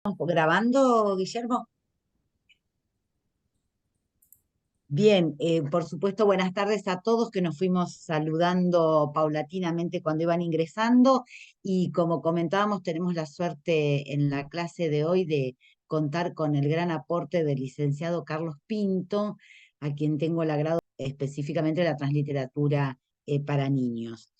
¿Grabando, Guillermo? Bien, por supuesto, buenas tardes a todos que nos fuimos saludando paulatinamente cuando iban ingresando y como comentábamos, tenemos la suerte en la clase de hoy de contar con el gran aporte del licenciado Carlos Pinto, a quien tengo el agrado específicamente de la transliteratura para niños.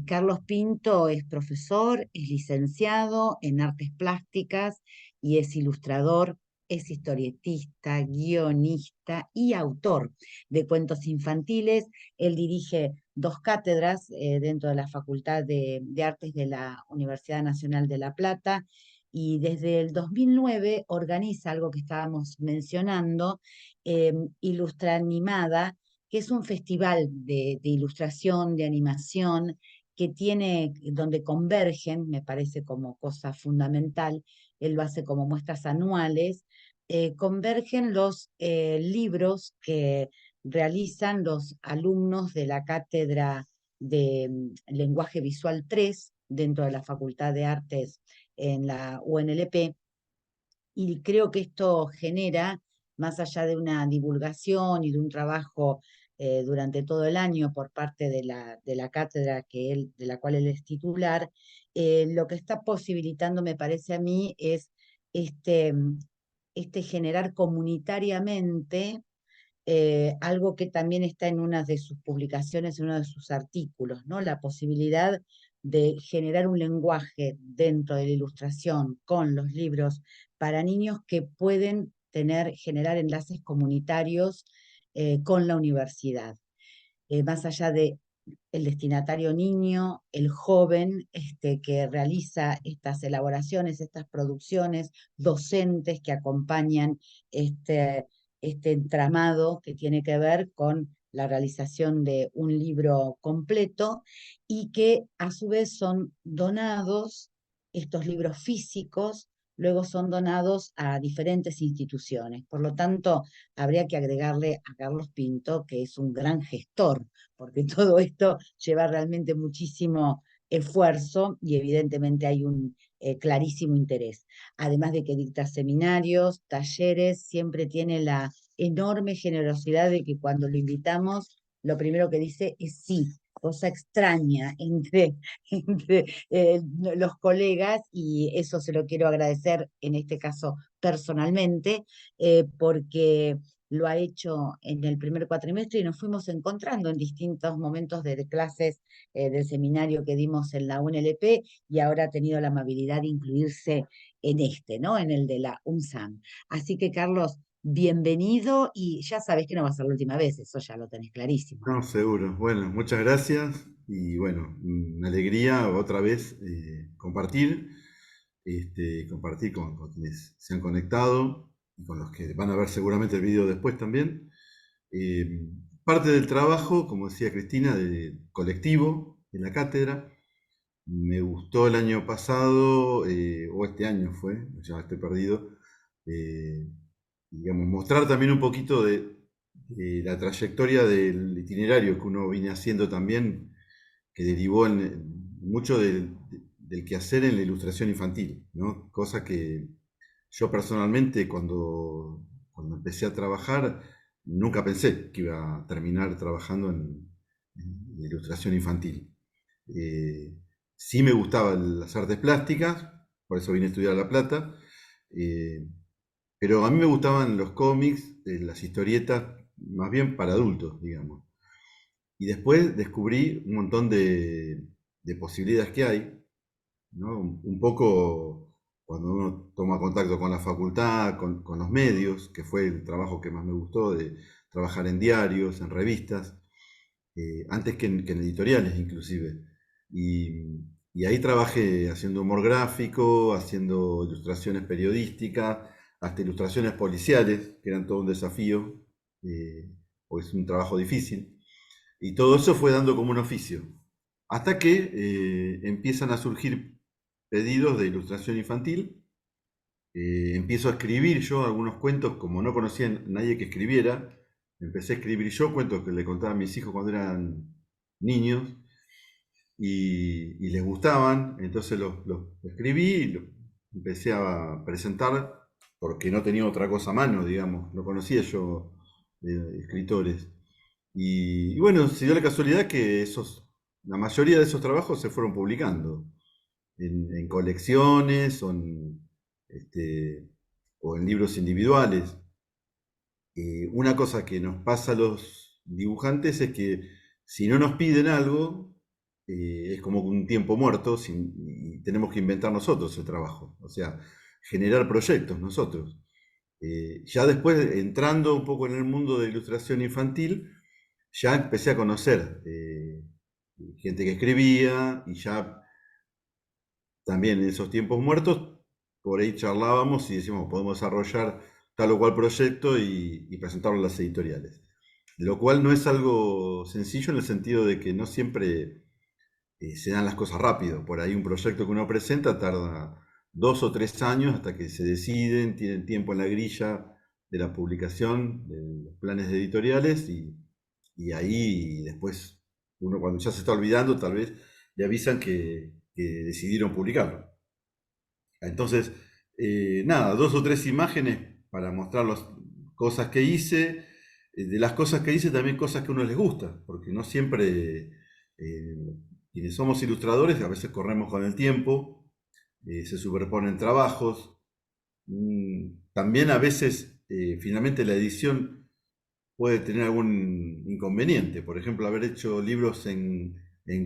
Carlos Pinto es profesor, es licenciado en artes plásticas y es ilustrador, es historietista, guionista y autor de cuentos infantiles. Él dirige dos cátedras dentro de la Facultad de Artes de la Universidad Nacional de La Plata y desde el 2009 organiza algo que estábamos mencionando, Ilustra Animada, que es un festival de ilustración, de animación, que tiene, donde convergen, me parece como cosa fundamental, él lo hace como muestras anuales, convergen los libros que realizan los alumnos de la cátedra de Lenguaje Visual 3 dentro de la Facultad de Artes en la UNLP, y creo que esto genera, más allá de una divulgación y de un trabajo durante todo el año por parte de la cátedra de la cual él es titular, lo que está posibilitando, me parece a mí, es este, este generar comunitariamente algo que también está en una de sus publicaciones, en uno de sus artículos, ¿no? La posibilidad de generar un lenguaje dentro de la ilustración con los libros para niños que pueden generar enlaces comunitarios con la universidad. Más allá de el destinatario niño, el joven que realiza estas elaboraciones, estas producciones, docentes que acompañan este entramado que tiene que ver con la realización de un libro completo y que a su vez son donados, estos libros físicos, luego son donados a diferentes instituciones. Por lo tanto, habría que agregarle a Carlos Pinto, que es un gran gestor, porque todo esto lleva realmente muchísimo esfuerzo y evidentemente hay un clarísimo interés. Además de que dicta seminarios, talleres, siempre tiene la enorme generosidad de que cuando lo invitamos, lo primero que dice es sí, cosa extraña entre los colegas, y eso se lo quiero agradecer en este caso personalmente, porque lo ha hecho en el primer cuatrimestre y nos fuimos encontrando en distintos momentos de clases del seminario que dimos en la UNLP, y ahora ha tenido la amabilidad de incluirse en ¿no? En el de la UNSAM. Así que, Carlos, bienvenido, y ya sabes que no va a ser la última vez, eso ya lo tenés clarísimo. No, seguro. Bueno, muchas gracias y bueno, una alegría otra vez compartir, compartir con quienes se han conectado y con los que van a ver seguramente el video después también. Eh, Parte del trabajo, como decía Cristina, de colectivo en la cátedra. Me gustó el año pasado, o este año fue, ya estoy perdido, eh, digamos, mostrar también un poquito de la trayectoria del itinerario que uno viene haciendo también, que derivó en mucho del quehacer en la ilustración infantil, ¿no? Cosa que yo personalmente cuando empecé a trabajar nunca pensé que iba a terminar trabajando en ilustración infantil. Eh, sí me gustaban las artes plásticas, por eso vine a estudiar a La Plata, eh, pero a mí me gustaban los cómics, las historietas, más bien para adultos, digamos. Y después descubrí un montón de posibilidades que hay, ¿no? Un poco cuando uno toma contacto con la facultad, con los medios, que fue el trabajo que más me gustó, de trabajar en diarios, en revistas, antes que en editoriales inclusive. Y ahí trabajé haciendo humor gráfico, haciendo ilustraciones periodísticas, hasta ilustraciones policiales, que eran todo un desafío, porque es un trabajo difícil. Y todo eso fue dando como un oficio. Hasta que empiezan a surgir pedidos de ilustración infantil. Empiezo a escribir yo algunos cuentos, como no conocía a nadie que escribiera, empecé a escribir yo cuentos que le contaba a mis hijos cuando eran niños y les gustaban, entonces los escribí, empecé a presentar porque no tenía otra cosa a mano, digamos, no conocía yo escritores. Y bueno, se dio la casualidad que la mayoría de esos trabajos se fueron publicando en colecciones este, o en libros individuales. Una cosa que nos pasa a los dibujantes es que si no nos piden algo, es como un tiempo muerto y tenemos que inventar nosotros el trabajo, o sea, generar proyectos nosotros. Ya después, entrando un poco en el mundo de ilustración infantil, ya empecé a conocer gente que escribía y ya también en esos tiempos muertos, por ahí charlábamos y decíamos, podemos desarrollar tal o cual proyecto y presentarlo a las editoriales. Lo cual no es algo sencillo en el sentido de que no siempre se dan las cosas rápido. Por ahí un proyecto que uno presenta tarda 2 o 3 años hasta que se deciden, tienen tiempo en la grilla de la publicación, de los planes editoriales y ahí después uno cuando ya se está olvidando tal vez le avisan que decidieron publicarlo. Entonces, nada, 2 o 3 imágenes para mostrar las cosas que hice. De las cosas que hice también cosas que a uno les gusta, porque no siempre quienes somos ilustradores a veces corremos con el tiempo, se superponen trabajos. También a veces finalmente la edición puede tener algún inconveniente. Por ejemplo, haber hecho libros en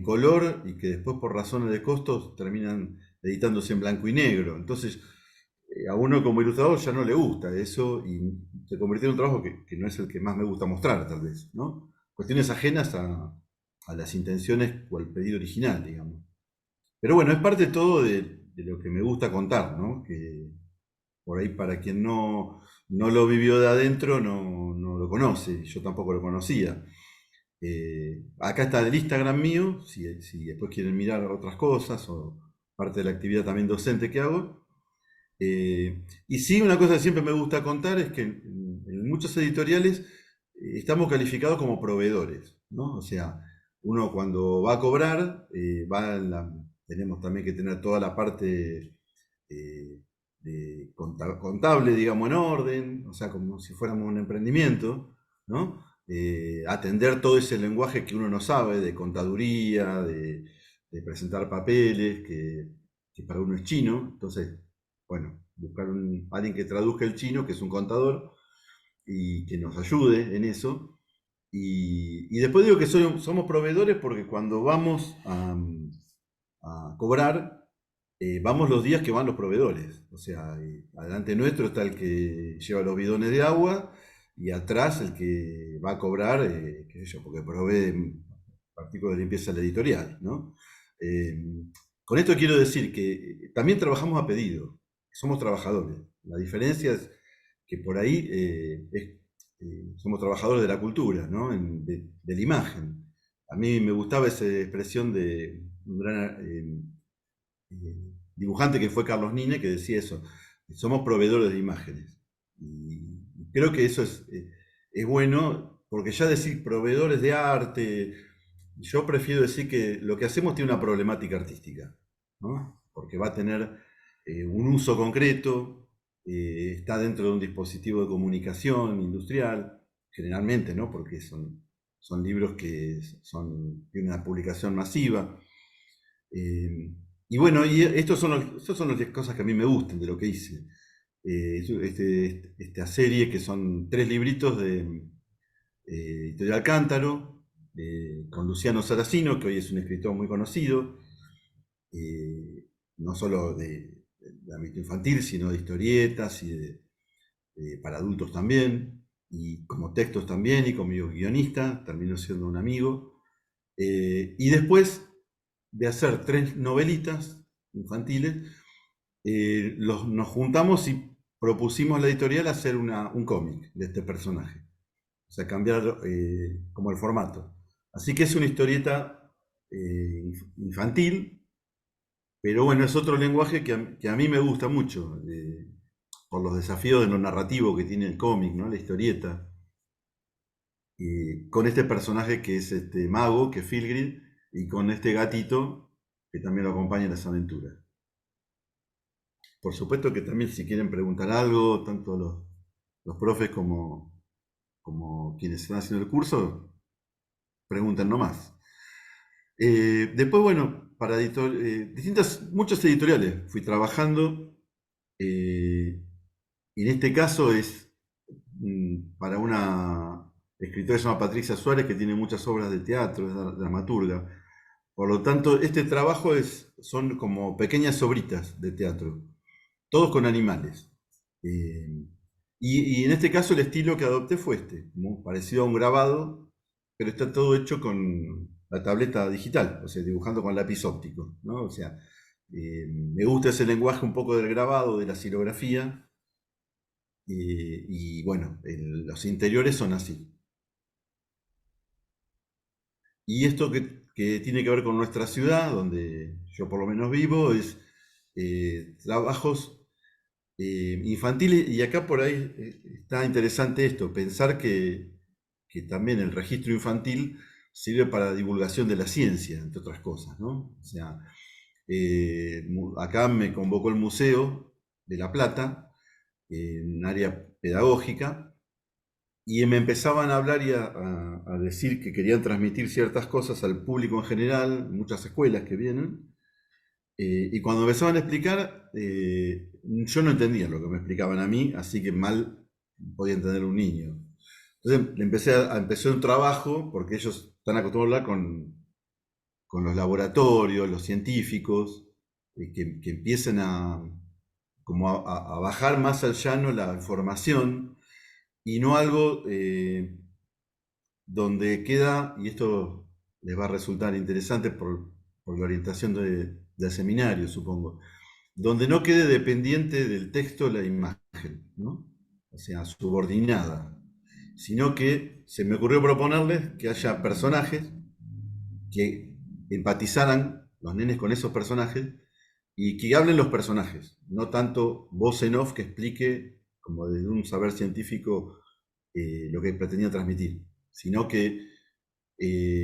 color y que después por razones de costos terminan editándose en blanco y negro. Entonces, a uno como ilustrador ya no le gusta eso y se convirtió en un trabajo que no es el que más me gusta mostrar, tal vez, ¿no? Cuestiones ajenas a las intenciones o al pedido original, digamos. Pero bueno, es parte todo de lo que me gusta contar, ¿no? Que por ahí para quien no lo vivió de adentro no lo conoce, yo tampoco lo conocía. Acá está el Instagram mío, si después quieren mirar otras cosas o parte de la actividad también docente que hago. Y sí, una cosa que siempre me gusta contar es que en muchos editoriales estamos calificados como proveedores, ¿no? O sea, uno cuando va a cobrar, tenemos también que tener toda la parte contable, digamos, en orden, o sea, como si fuéramos un emprendimiento, ¿no? Atender todo ese lenguaje que uno no sabe, de contaduría, de presentar papeles, que para uno es chino, entonces, bueno, buscar alguien que traduzca el chino, que es un contador, y que nos ayude en eso. Y después digo que somos proveedores porque cuando vamos a cobrar, vamos los días que van los proveedores. O sea, adelante nuestro está el que lleva los bidones de agua y atrás el que va a cobrar, qué sé yo, porque provee artículos de limpieza a la editorial, ¿no? Eh, con esto quiero decir que también trabajamos a pedido, somos trabajadores. La diferencia es que por ahí somos trabajadores de la cultura, ¿no? De la imagen. A mí me gustaba esa expresión de un gran dibujante que fue Carlos Nine, que decía eso, somos proveedores de imágenes. Y creo que eso es bueno, porque ya decir proveedores de arte, yo prefiero decir que lo que hacemos tiene una problemática artística, ¿no? Porque va a tener un uso concreto, está dentro de un dispositivo de comunicación industrial, generalmente, ¿no? Porque son libros que tienen una publicación masiva. Eh, y bueno, estos son las cosas que a mí me gustan de lo que hice. Esta serie que son 3 libritos de Editorial Cántaro, con Luciano Saracino, que hoy es un escritor muy conocido, no solo de ámbito infantil, sino de historietas y para adultos también, y como textos también, y como guionista, terminó siendo un amigo. Y después de hacer 3 novelitas infantiles, nos juntamos y propusimos a la editorial hacer un cómic de este personaje. O sea, cambiar como el formato. Así que es una historieta infantil, pero bueno, es otro lenguaje que a mí me gusta mucho, por los desafíos de lo narrativo que tiene el cómic, ¿no? La historieta. Con este personaje que es este mago, que es Filgrid, y con este gatito que también lo acompaña en las aventuras. por supuesto que también si quieren preguntar algo, tanto los profes como quienes están haciendo el curso, pregunten nomás. Después, bueno, para muchos editoriales fui trabajando. Y en este caso es para una escritora que se llama Patricia Suárez, que tiene muchas obras de teatro, es dramaturga. Por lo tanto, este trabajo son como pequeñas obritas de teatro, todos con animales. Eh, y en este caso el estilo que adopté fue muy parecido a un grabado, pero está todo hecho con la tableta digital, o sea, dibujando con lápiz óptico, ¿no? O sea, me gusta ese lenguaje un poco del grabado, de la xilografía, y bueno, los interiores son así. Y esto que tiene que ver con nuestra ciudad, donde yo por lo menos vivo, es trabajos infantiles, y acá por ahí está interesante esto, pensar que también el registro infantil sirve para divulgación de la ciencia, entre otras cosas, ¿no? O sea, acá me convocó el Museo de La Plata, en área pedagógica, y me empezaban a hablar y a decir que querían transmitir ciertas cosas al público en general, muchas escuelas que vienen, y cuando empezaban a explicar, yo no entendía lo que me explicaban a mí, así que mal podía entender un niño. Entonces empecé un trabajo, porque ellos están acostumbrados a hablar con los laboratorios, los científicos, que empiecen como a bajar más al llano la información y no algo donde queda, y esto les va a resultar interesante por la orientación del seminario, supongo, donde no quede dependiente del texto la imagen, ¿no? O sea, subordinada, sino que se me ocurrió proponerles que haya personajes que empatizaran los nenes con esos personajes y que hablen los personajes, no tanto voz en off que explique como desde un saber científico lo que pretendía transmitir, sino que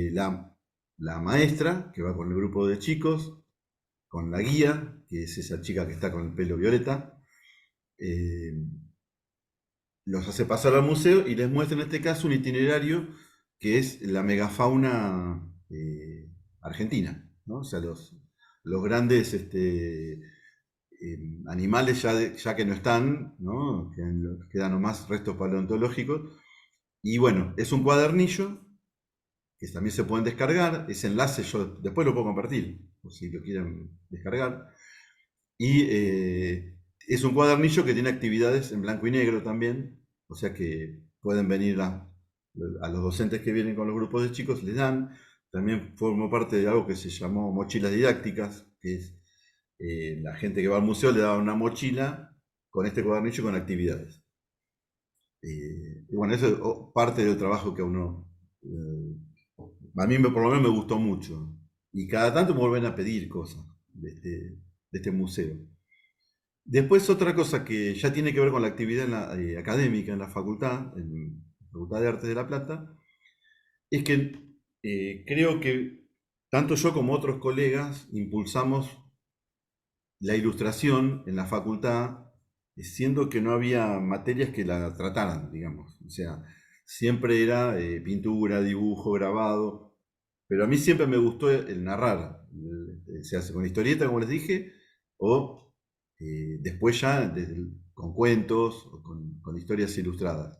la maestra, que va con el grupo de chicos, con la guía, que es esa chica que está con el pelo violeta, eh, los hace pasar al museo y les muestra en este caso un itinerario que es la megafauna argentina, ¿no? O sea, los grandes animales ya que no están, ¿no? Quedan nomás restos paleontológicos. Y bueno, es un cuadernillo que también se pueden descargar. Ese enlace yo después lo puedo compartir, por si lo quieren descargar. Y es un cuadernillo que tiene actividades en blanco y negro también, o sea que pueden venir a los docentes que vienen con los grupos de chicos, les dan. También formo parte de algo que se llamó mochilas didácticas, que es la gente que va al museo le da una mochila con este cuadernillo con actividades. Y bueno, eso es parte del trabajo que a mí por lo menos me gustó mucho. Y cada tanto me vuelven a pedir cosas de este museo. Después otra cosa que ya tiene que ver con la actividad académica en la facultad, en la Facultad de Artes de La Plata, es que creo que tanto yo como otros colegas impulsamos la ilustración en la facultad, siendo que no había materias que la trataran, digamos. O sea, siempre era pintura, dibujo, grabado, pero a mí siempre me gustó el narrar, se hace con historieta, como les dije, o después ya con cuentos o con historias ilustradas.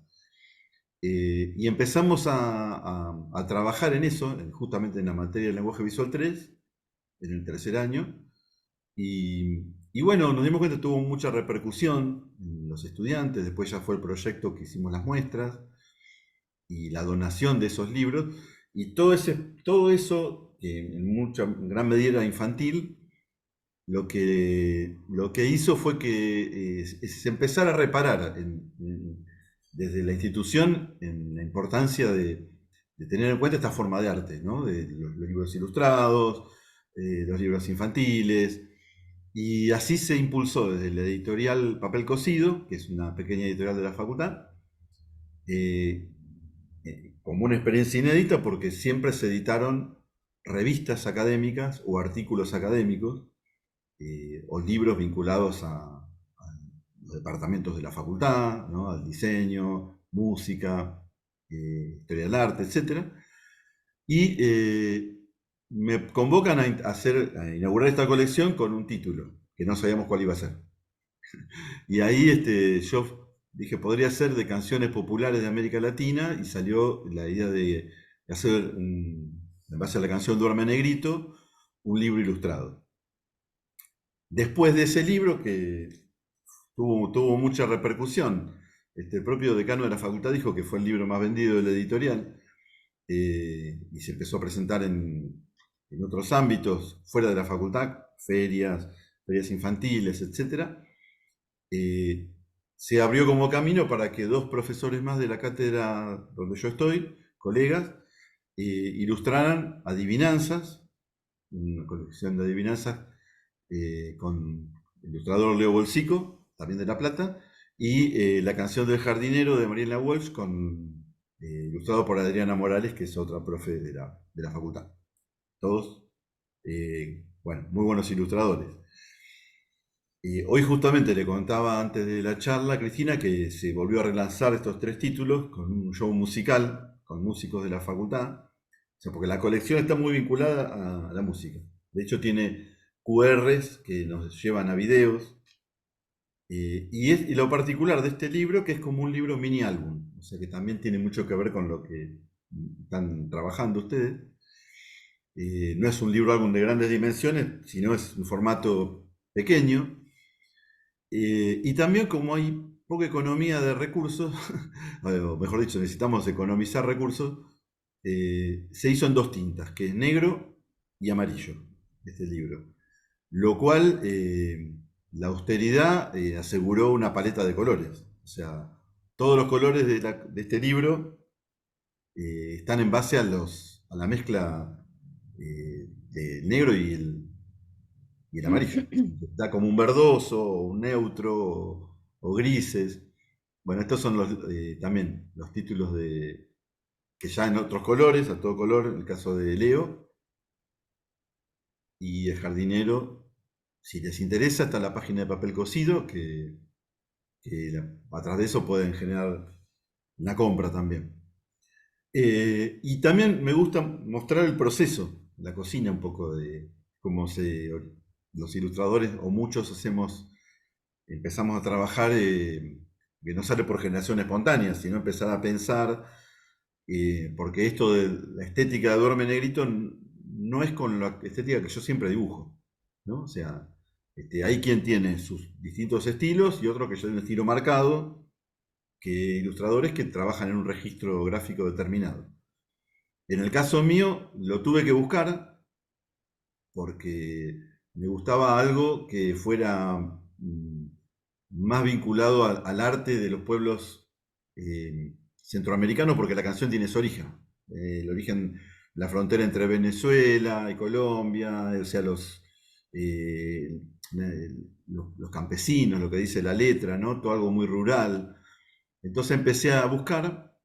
Y empezamos a trabajar en eso, justamente en la materia del lenguaje visual 3 en el tercer año, y bueno, nos dimos cuenta que tuvo mucha repercusión en los estudiantes, después ya fue el proyecto que hicimos las muestras y la donación de esos libros, y todo eso, que en gran medida era infantil, lo que hizo fue que se empezara a reparar desde la institución en la importancia de tener en cuenta esta forma de arte, ¿no? De los libros ilustrados, los libros infantiles, y así se impulsó desde la editorial Papel Cocido, que es una pequeña editorial de la facultad, eh, como una experiencia inédita porque siempre se editaron revistas académicas o artículos académicos o libros vinculados los departamentos de la facultad, ¿no? El diseño, música, historia del arte, etc. Y me convocan a inaugurar esta colección con un título, que no sabíamos cuál iba a ser. Y ahí yo dije, podría ser de canciones populares de América Latina, y salió la idea de hacer, en base a la canción Duerme Negrito, un libro ilustrado. Después de ese libro, que tuvo mucha repercusión, el propio decano de la facultad dijo que fue el libro más vendido de la editorial, y se empezó a presentar en otros ámbitos fuera de la facultad, ferias infantiles, etc. Se abrió como camino para que dos profesores más de la cátedra donde yo estoy, colegas, ilustraran adivinanzas, una colección de adivinanzas con el ilustrador Leo Bolsico, también de La Plata, y la canción del jardinero de Mariela Walsh, ilustrado por Adriana Morales, que es otra profe de la facultad. Todos, bueno, muy buenos ilustradores. Hoy justamente le contaba antes de la charla a Cristina que se volvió a relanzar estos 3 títulos con un show musical con músicos de la facultad, o sea, porque la colección está muy vinculada a la música. De hecho tiene QRs que nos llevan a videos, y lo particular de este libro que es como un libro mini álbum, o sea que también tiene mucho que ver con lo que están trabajando ustedes. No es un libro álbum de grandes dimensiones, sino es un formato pequeño. Y también como hay poca economía de recursos, o mejor dicho, necesitamos economizar recursos, se hizo en 2 tintas, que es negro y amarillo, este libro. Lo cual, la austeridad aseguró una paleta de colores. O sea, todos los colores de este libro están en base a la mezcla del negro y el amarillo. Da como un verdoso, un neutro o grises. Bueno, estos son también los títulos que ya en otros colores, a todo color, en el caso de Leo. Y el jardinero, si les interesa, está la página de papel cocido, que a de eso pueden generar una compra también. Y también me gusta mostrar el proceso, la cocina un poco de cómo los ilustradores o muchos empezamos a trabajar, que no sale por generación espontánea, sino empezar a pensar, porque esto de la estética de Duerme Negrito no es con la estética que yo siempre dibujo, ¿no? O sea, hay quien tiene sus distintos estilos y otro que ya tiene un estilo marcado, que ilustradores que trabajan en un registro gráfico determinado. En el caso mío, lo tuve que buscar porque me gustaba algo que fuera más vinculado al arte de los pueblos centroamericanos, porque la canción tiene su origen. El origen, la frontera entre Venezuela y Colombia, o sea, eh, los campesinos, lo que dice la letra, ¿no? Todo algo muy rural. Entonces empecé a buscar,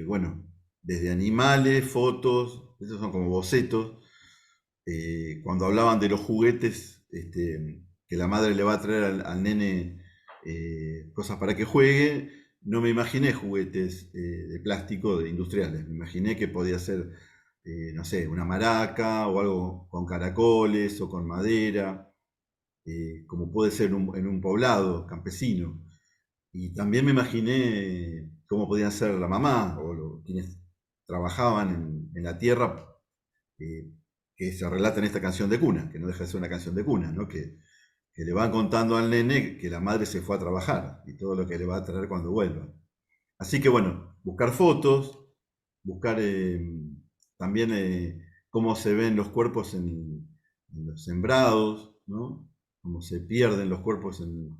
bueno, desde animales, fotos, esos son como bocetos. Cuando hablaban de los juguetes, que la madre le va a traer al nene, cosas para que juegue, no me imaginé juguetes de plástico industriales, me imaginé que podía ser, no sé, una maraca o algo con caracoles o con madera, como puede ser en un poblado campesino. Y también me imaginé cómo podían ser la mamá o quienes trabajaban en la tierra, eh, que se relata en esta canción de cuna, que no deja de ser una canción de cuna, ¿no? Que le van contando al nene que la madre se fue a trabajar y todo lo que le va a traer cuando vuelva. Así que bueno, buscar fotos, buscar también cómo se ven los cuerpos en los sembrados, ¿no? Cómo se pierden los cuerpos en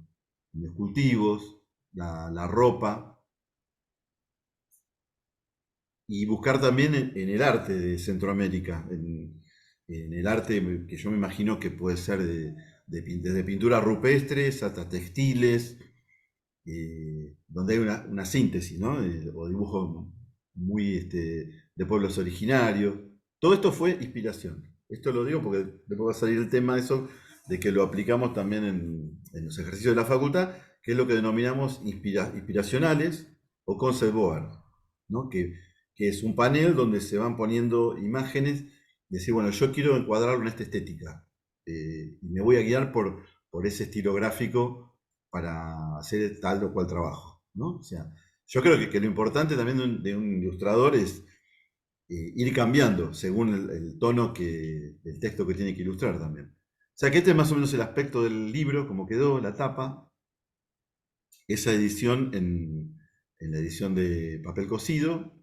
los cultivos, la ropa, y buscar también en el arte de Centroamérica, en el arte que yo me imagino que puede ser desde pinturas rupestres hasta textiles, donde hay una síntesis, ¿no? O dibujos muy de pueblos originarios. Todo esto fue inspiración. Esto lo digo porque después va a salir el tema de eso, de que lo aplicamos también en los ejercicios de la facultad, que es lo que denominamos inspiracionales o concept board, ¿no? Que es un panel donde se van poniendo imágenes, decir, bueno, yo quiero encuadrarlo en esta estética, y me voy a guiar por ese estilo gráfico para hacer tal o cual trabajo, ¿no? O sea, yo creo que lo importante también de un ilustrador es ir cambiando según el tono del texto que tiene que ilustrar también. O sea que este es más o menos el aspecto del libro, como quedó, la tapa, esa edición en la edición de papel cocido,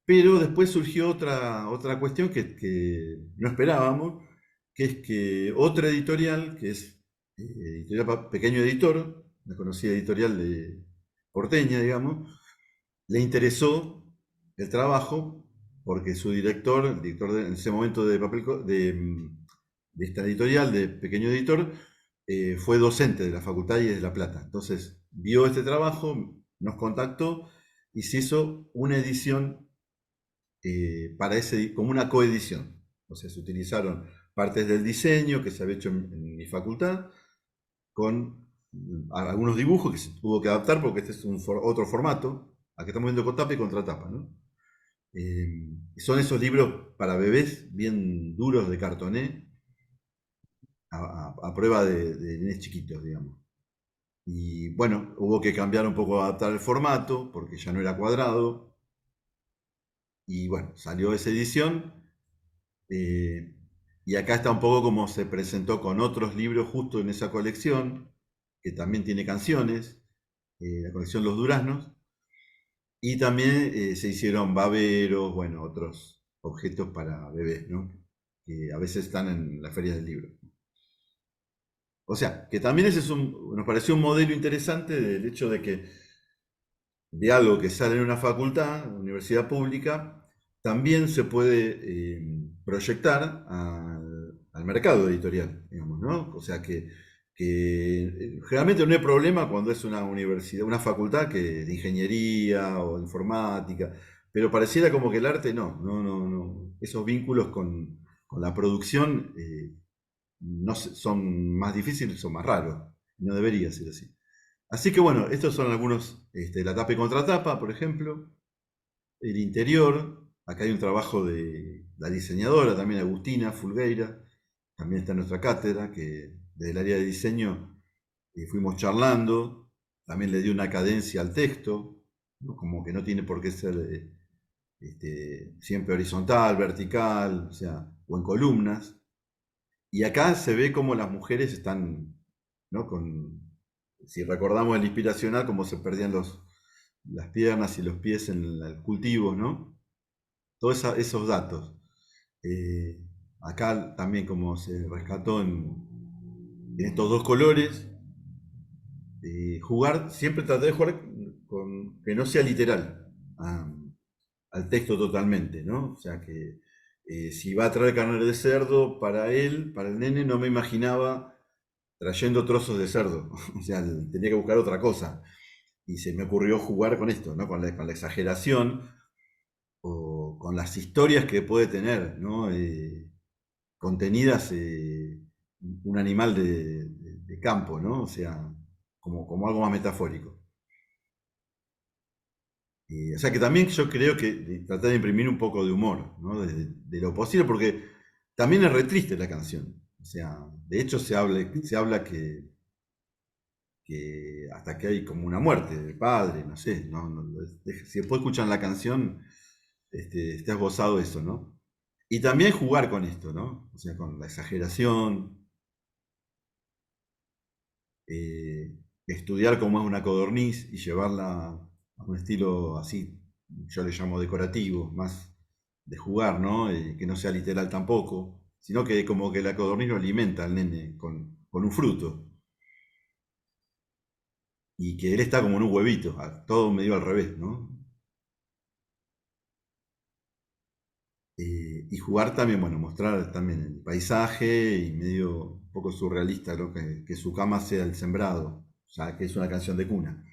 pero después surgió otra cuestión que no esperábamos, que es que otra editorial, que es editorial Pequeño Editor, una conocida editorial de porteña, digamos, le interesó el trabajo porque su director, el director en ese momento de esta editorial, de Pequeño Editor, fue docente de la Facultad y de La Plata. Entonces vio este trabajo, nos contactó y se hizo una edición como una coedición. O sea, se utilizaron partes del diseño que se había hecho en mi facultad con algunos dibujos que se tuvo que adaptar porque este es otro formato. Aquí estamos viendo con tapa y contratapa, ¿no? Son esos libros para bebés bien duros de cartoné a prueba de nenes chiquitos, digamos. Y bueno, hubo que cambiar un poco, adaptar el formato porque ya no era cuadrado. Y bueno, salió esa edición. eh, y acá está un poco como se presentó con otros libros justo en esa colección, que también tiene canciones, la colección Los Duraznos. Y también se hicieron baberos, bueno, otros objetos para bebés, ¿no? Que a veces están en la feria del libro. O sea, que también ese nos pareció un modelo interesante del hecho de algo que sale en una facultad, una universidad pública, también se puede proyectar al mercado editorial, digamos, ¿no? O sea que generalmente no hay problema cuando es una universidad, una facultad de ingeniería o informática, pero pareciera como que el arte no. Esos vínculos con la producción no son más difíciles, son más raros. No debería ser así. Así que bueno, estos son algunos, la tapa y contratapa, por ejemplo, el interior, acá hay un trabajo de la diseñadora también, Agustina Fulgueira, también está en nuestra cátedra, que desde el área de diseño fuimos charlando, también le dio una cadencia al texto, ¿no? Como que no tiene por qué ser siempre horizontal, vertical, o sea, o en columnas. Y acá se ve cómo las mujeres están, ¿no? Si recordamos el inspiracional, cómo se perdían las piernas y los pies en el cultivo, ¿no? Todos esos datos. Eh, Acá también como se rescató en estos dos colores, siempre traté de jugar con que no sea literal al texto totalmente, ¿no? O sea que si va a traer carne de cerdo para él, para el nene, no me imaginaba trayendo trozos de cerdo. O sea, tenía que buscar otra cosa. Y se me ocurrió jugar con esto, ¿no? Con la exageración o con las historias que puede tener, ¿no? Contenidas un animal de campo, ¿no? O sea, como algo más metafórico. O sea que también yo creo que tratar de imprimir un poco de humor, ¿no? De lo posible, porque también es re triste la canción. O sea, de hecho se habla que hasta que hay como una muerte del padre, no sé, si después escuchan la canción, está esbozado eso, ¿no? Y también jugar con esto, ¿no? O sea, con la exageración, estudiar cómo es una codorniz y llevarla a un estilo así, yo le llamo decorativo, más de jugar, ¿no? Que no sea literal tampoco, sino que como que la codorniz lo alimenta al nene con un fruto y que él está como en un huevito, todo medio al revés, ¿no? Y jugar también, bueno, mostrar también el paisaje y medio un poco surrealista, ¿no? Que su cama sea el sembrado, ya que es una canción de cuna.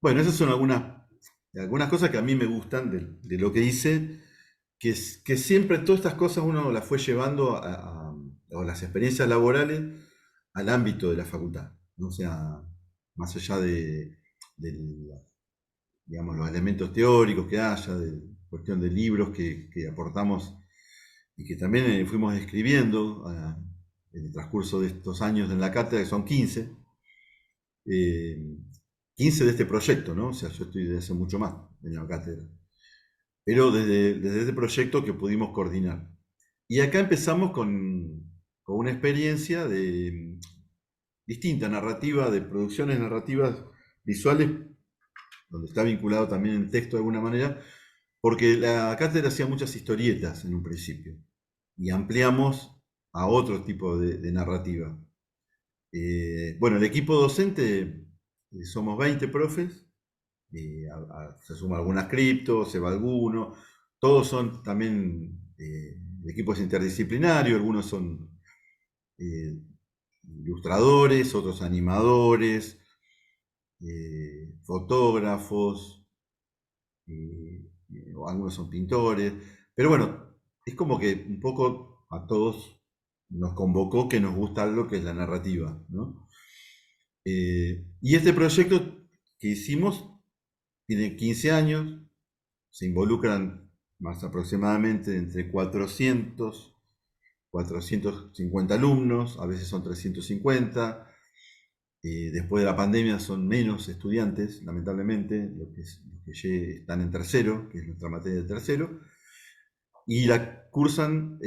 Bueno, esas son algunas cosas que a mí me gustan de lo que hice, que siempre todas estas cosas uno las fue llevando o las experiencias laborales al ámbito de la facultad, ¿no? O sea, más allá de, digamos, los elementos teóricos que haya, de cuestión de libros que aportamos y que también fuimos escribiendo en el transcurso de estos años en la cátedra, que son 15, 15 de este proyecto, ¿no? O sea, yo estoy desde hace mucho más en la cátedra, pero desde este proyecto que pudimos coordinar. Y acá empezamos con una experiencia de distinta narrativa, de producciones narrativas visuales, donde está vinculado también el texto de alguna manera, porque la cátedra hacía muchas historietas en un principio, y ampliamos a otro tipo de narrativa. Bueno, el equipo docente somos 20 profes, se suma algunas cripto, se va alguno, todos son también, el equipo es interdisciplinario, algunos son eh, ilustradores, otros animadores, fotógrafos, algunos son pintores, pero bueno, es como que un poco a todos nos convocó que nos gusta algo que es la narrativa, ¿no? Y este proyecto que hicimos tiene 15 años, se involucran más aproximadamente entre 450 alumnos, a veces son 350. Después de la pandemia son menos estudiantes, lamentablemente, los que están en tercero, que es nuestra materia de tercero, y la cursan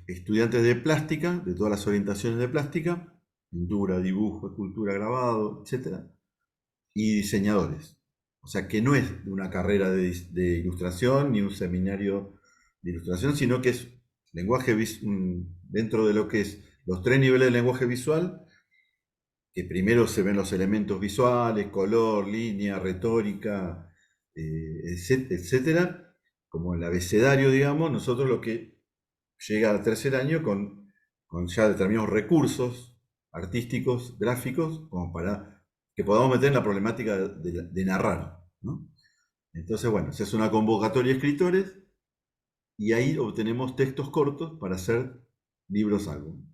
estudiantes de plástica, de todas las orientaciones de plástica, pintura, dibujo, escultura, grabado, etcétera, y diseñadores. O sea que no es una carrera de ilustración ni un seminario de ilustración, sino que es lenguaje dentro de lo que es los 3 niveles de lenguaje visual, que primero se ven los elementos visuales, color, línea, retórica, etcétera, como el abecedario, digamos. Nosotros lo que llega al tercer año con ya determinados recursos artísticos, gráficos, como para que podamos meter en la problemática de narrar, ¿no? Entonces, bueno, se hace una convocatoria de escritores y ahí obtenemos textos cortos para hacer libros álbum.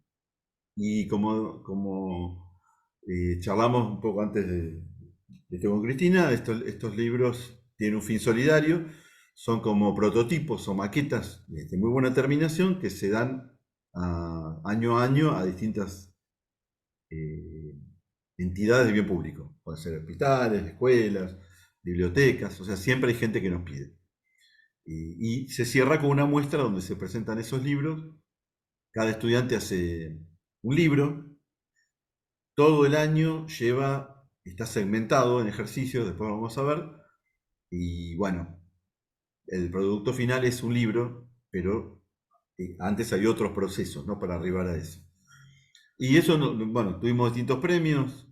Y como charlamos un poco antes de esto con Cristina, estos libros tienen un fin solidario, son como prototipos o maquetas de muy buena terminación que se dan año a año a distintas eh, entidades de bien público. Pueden ser hospitales, escuelas, bibliotecas, o sea, siempre hay gente que nos pide. Y se cierra con una muestra donde se presentan esos libros. Cada estudiante hace un libro. Todo el año está segmentado en ejercicios, después vamos a ver. Y bueno, el producto final es un libro, pero antes hay otros procesos, ¿no? Para arribar a eso. Y eso, bueno, tuvimos distintos premios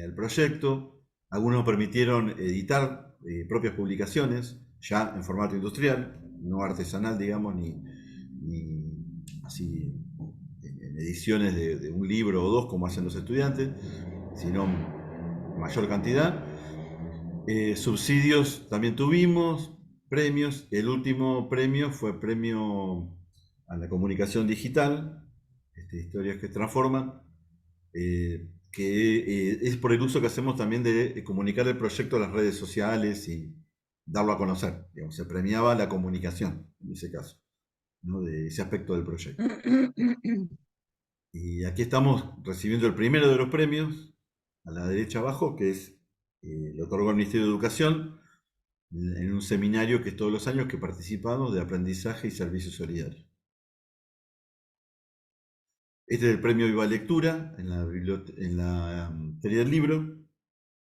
al proyecto. Algunos nos permitieron editar propias publicaciones, ya en formato industrial, no artesanal, digamos, ni así en ediciones de un libro o dos, como hacen los estudiantes, sino mayor cantidad. Subsidios también tuvimos, premios. El último premio fue premio a la comunicación digital, historias que transforman, que es por el uso que hacemos también de comunicar el proyecto a las redes sociales y darlo a conocer. Digamos, se premiaba la comunicación, en ese caso, ¿no? De ese aspecto del proyecto. Y aquí estamos recibiendo el primero de los premios, a la derecha abajo, que es, le otorgó el Ministerio de Educación en un seminario que es todos los años que participamos de aprendizaje y servicio solidario. Este es el premio Viva Lectura en la Feria del Libro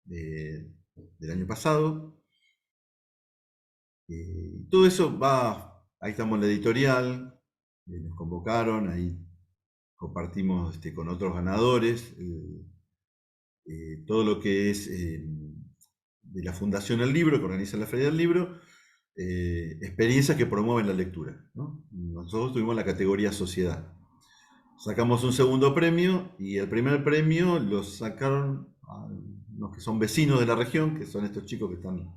del año pasado. Todo eso ahí estamos en la editorial, nos convocaron, ahí compartimos con otros ganadores, todo lo que es de la Fundación El Libro, que organiza la Feria del Libro, experiencias que promueven la lectura, ¿no? Nosotros tuvimos la categoría Sociedad. Sacamos un segundo premio y el primer premio lo sacaron los que son vecinos de la región, que son estos chicos que están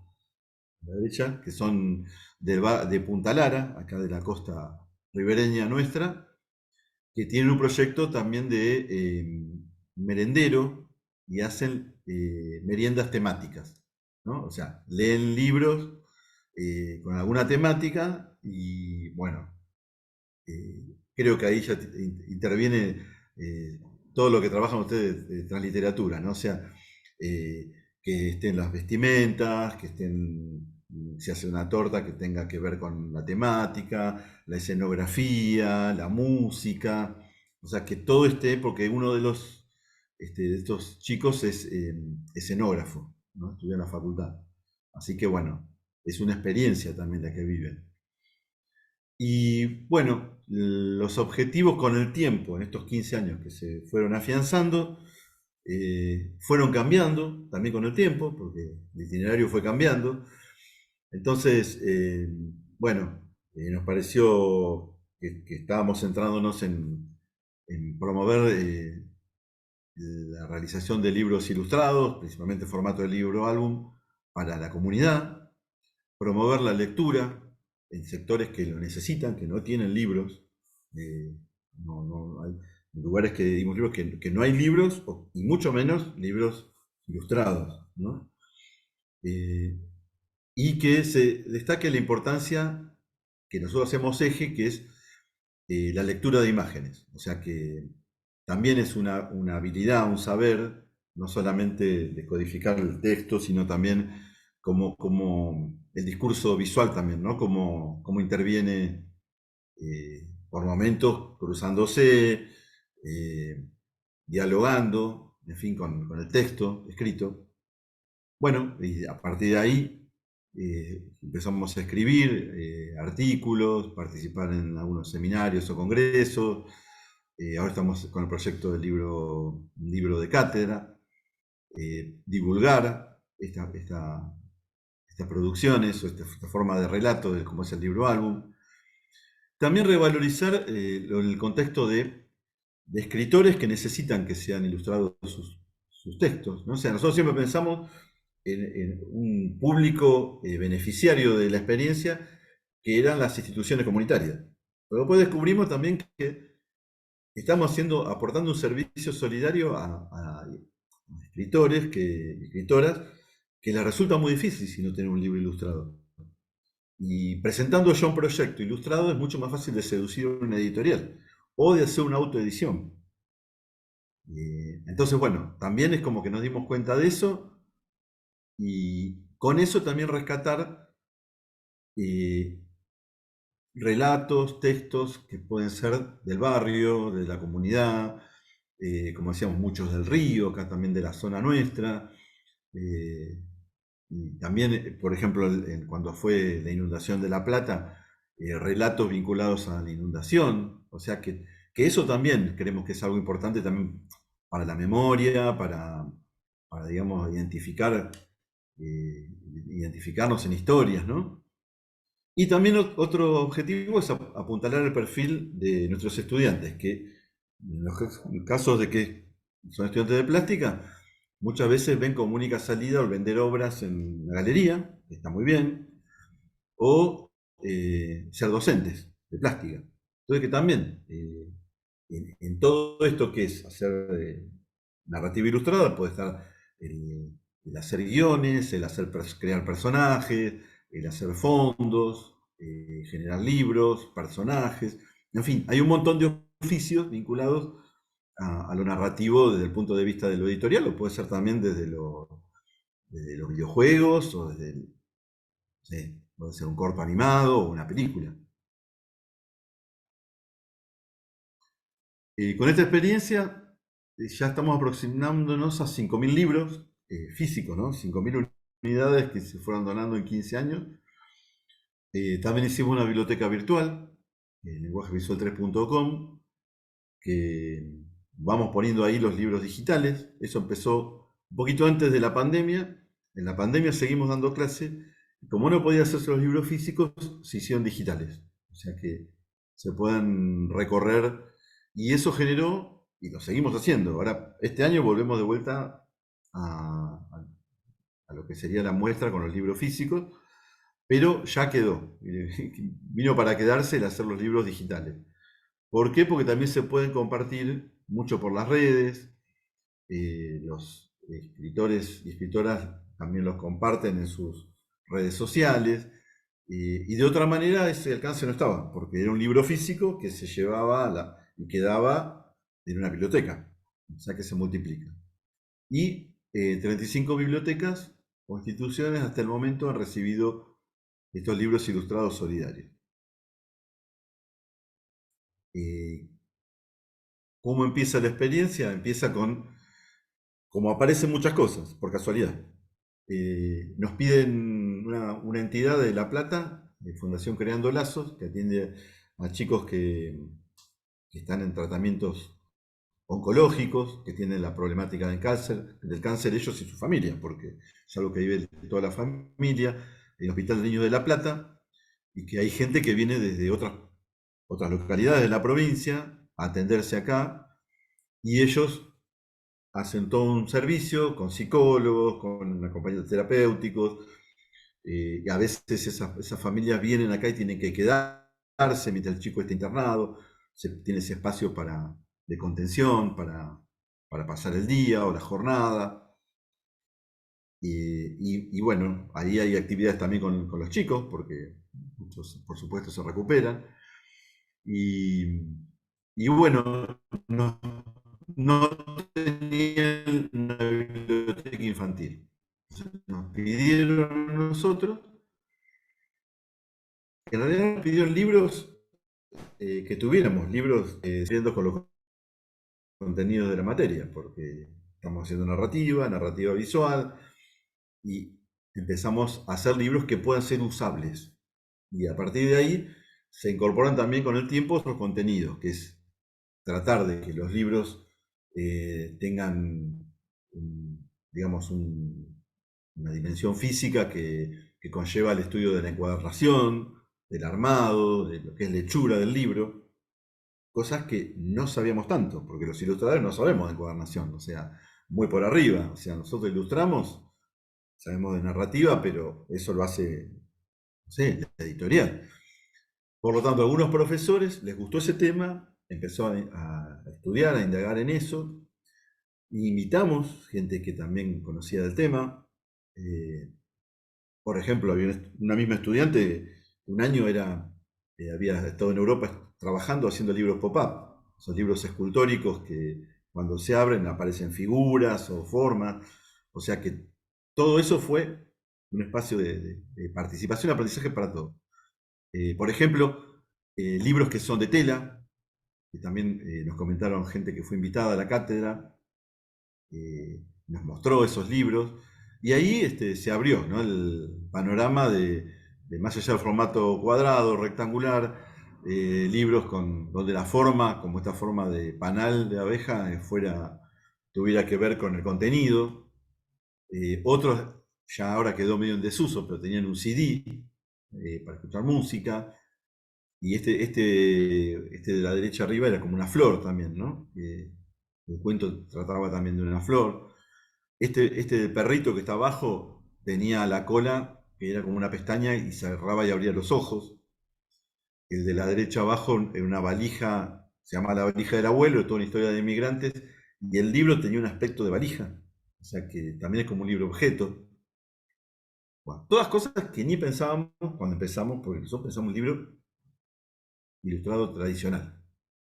a la derecha, que son de Punta Lara, acá de la costa ribereña nuestra, que tienen un proyecto también de merendero y hacen meriendas temáticas, ¿no? O sea, leen libros con alguna temática y bueno, creo que ahí ya interviene todo lo que trabajan ustedes de transliteratura, ¿no? O sea, eh, que estén las vestimentas, que estén, si hace una torta, que tenga que ver con la temática, la escenografía, la música, o sea, que todo esté, porque uno de estos chicos es escenógrafo, ¿no? Estudió en la facultad. Así que bueno, es una experiencia también la que viven. Y bueno, los objetivos con el tiempo, en estos 15 años que se fueron afianzando, fueron cambiando también con el tiempo, porque el itinerario fue cambiando. Entonces, bueno, nos pareció que estábamos centrándonos en promover la realización de libros ilustrados, principalmente en formato de libro álbum, para la comunidad, promover la lectura en sectores que lo necesitan, que no tienen libros. eh, no hay lugares que dimos libros que no hay libros, y mucho menos libros ilustrados, ¿no? Eh, y que se destaque la importancia que nosotros hacemos eje, que es la lectura de imágenes. O sea que también es una habilidad, un saber, no solamente de codificar el texto, sino también como el discurso visual también, ¿no? Cómo interviene por momentos cruzándose, eh, dialogando, en fin, con el texto escrito. Bueno, y a partir de ahí empezamos a escribir artículos, participar en algunos seminarios o congresos. Ahora estamos con el proyecto del libro de cátedra, divulgar estas producciones o esta forma de relato de cómo es el libro álbum. También revalorizar el contexto de escritores que necesitan que sean ilustrados sus textos, ¿no? O sea, nosotros siempre pensamos en un público beneficiario de la experiencia que eran las instituciones comunitarias. Pero después descubrimos también que estamos aportando un servicio solidario a escritores, escritoras, que les resulta muy difícil si no tienen un libro ilustrado. Y presentando ya un proyecto ilustrado es mucho más fácil de seducir una editorial o de hacer una autoedición. Entonces, bueno, también es como que nos dimos cuenta de eso y con eso también rescatar eh, relatos, textos que pueden ser del barrio, de la comunidad, como decíamos, muchos del río, acá también de la zona nuestra. eh, y también, por ejemplo, cuando fue la inundación de La Plata, relatos vinculados a la inundación. O sea que eso también creemos que es algo importante también para la memoria, digamos, identificarnos en historias, ¿no? Y también otro objetivo es apuntalar el perfil de nuestros estudiantes, que en los casos de que son estudiantes de plástica, muchas veces ven como única salida el vender obras en la galería, que está muy bien, o ser docentes de plástica. Entonces que también en todo esto que es hacer narrativa ilustrada puede estar el hacer guiones, crear personajes, el hacer fondos, generar libros, personajes, en fin, hay un montón de oficios vinculados a lo narrativo desde el punto de vista de lo editorial, o puede ser también desde los videojuegos, o sí, puede ser un corto animado o una película. Con esta experiencia ya estamos aproximándonos a 5.000 libros físicos, ¿no? 5.000 unidades que se fueron donando en 15 años. También hicimos una biblioteca virtual, lenguajevisual3.com, que vamos poniendo ahí los libros digitales. Eso empezó un poquito antes de la pandemia. En la pandemia seguimos dando clase. Y como no podía hacerse los libros físicos, se hicieron digitales. O sea que se pueden recorrer. Y eso generó, y lo seguimos haciendo. Ahora, este año volvemos de vuelta a lo que sería la muestra con los libros físicos. pero ya quedó. Vino para quedarse el hacer los libros digitales. ¿Por qué? Porque también se pueden compartir mucho por las redes, los escritores y escritoras también los comparten en sus redes sociales, y de otra manera ese alcance no estaba, porque era un libro físico que se llevaba y quedaba en una biblioteca, o sea que se multiplica. Y 35 bibliotecas o instituciones hasta el momento han recibido estos libros ilustrados solidarios. Eh, ¿Cómo empieza la experiencia? Empieza con, como aparecen muchas cosas, por casualidad. Nos piden una entidad de La Plata, de Fundación Creando Lazos, que atiende a chicos que están en tratamientos oncológicos, que tienen la problemática del cáncer ellos y su familia, porque es algo que vive toda la familia, el Hospital de Niños de La Plata, y que hay gente que viene desde otras localidades de la provincia a atenderse acá, y ellos hacen todo un servicio con psicólogos, con acompañantes terapéuticos, y a veces esas familias vienen acá y tienen que quedarse mientras el chico está internado, tiene ese espacio de contención para pasar el día o la jornada. Y bueno, ahí hay actividades también con los chicos, porque muchos, por supuesto, se recuperan. Y, y bueno, no, no tenían una biblioteca infantil. Nos pidieron a nosotros, en realidad nos pidieron libros, que tuviéramos libros siguiendo con los contenidos de la materia, porque estamos haciendo narrativa visual, y empezamos a hacer libros que puedan ser usables. Y a partir de ahí se incorporan también con el tiempo otros contenidos, que es tratar de que los libros tengan, digamos, una dimensión física que conlleva el estudio de la encuadernación, del armado, de lo que es la hechura del libro, cosas que no sabíamos tanto, porque los ilustradores no sabemos de encuadernación, o sea, muy por arriba, o sea, nosotros ilustramos, sabemos de narrativa, pero eso lo hace, no sé, la editorial. Por lo tanto, a algunos profesores les gustó ese tema, empezó a estudiar, a indagar en eso, y invitamos gente que también conocía del tema. Eh, por ejemplo, había una misma estudiante, un año había estado en Europa trabajando haciendo libros pop-up, esos libros escultóricos que cuando se abren aparecen figuras o formas, o sea que todo eso fue un espacio de participación y aprendizaje para todos. Por ejemplo, libros que son de tela, que también nos comentaron gente que fue invitada a la cátedra, nos mostró esos libros, y ahí se abrió, ¿no?, el panorama de más allá del formato cuadrado, rectangular, libros donde la forma, como esta forma de panal de abeja, tuviera que ver con el contenido. Otros ya ahora quedó medio en desuso, pero tenían un CD para escuchar música. Y este de la derecha arriba era como una flor también, ¿no? El cuento trataba también de una flor. Este perrito que está abajo tenía la cola que era como una pestaña y cerraba y abría los ojos. El de la derecha abajo era una valija, se llama La valija del abuelo, toda una historia de inmigrantes, y el libro tenía un aspecto de valija, o sea que también es como un libro objeto. Bueno, todas cosas que ni pensábamos cuando empezamos, porque nosotros pensamos un libro ilustrado tradicional.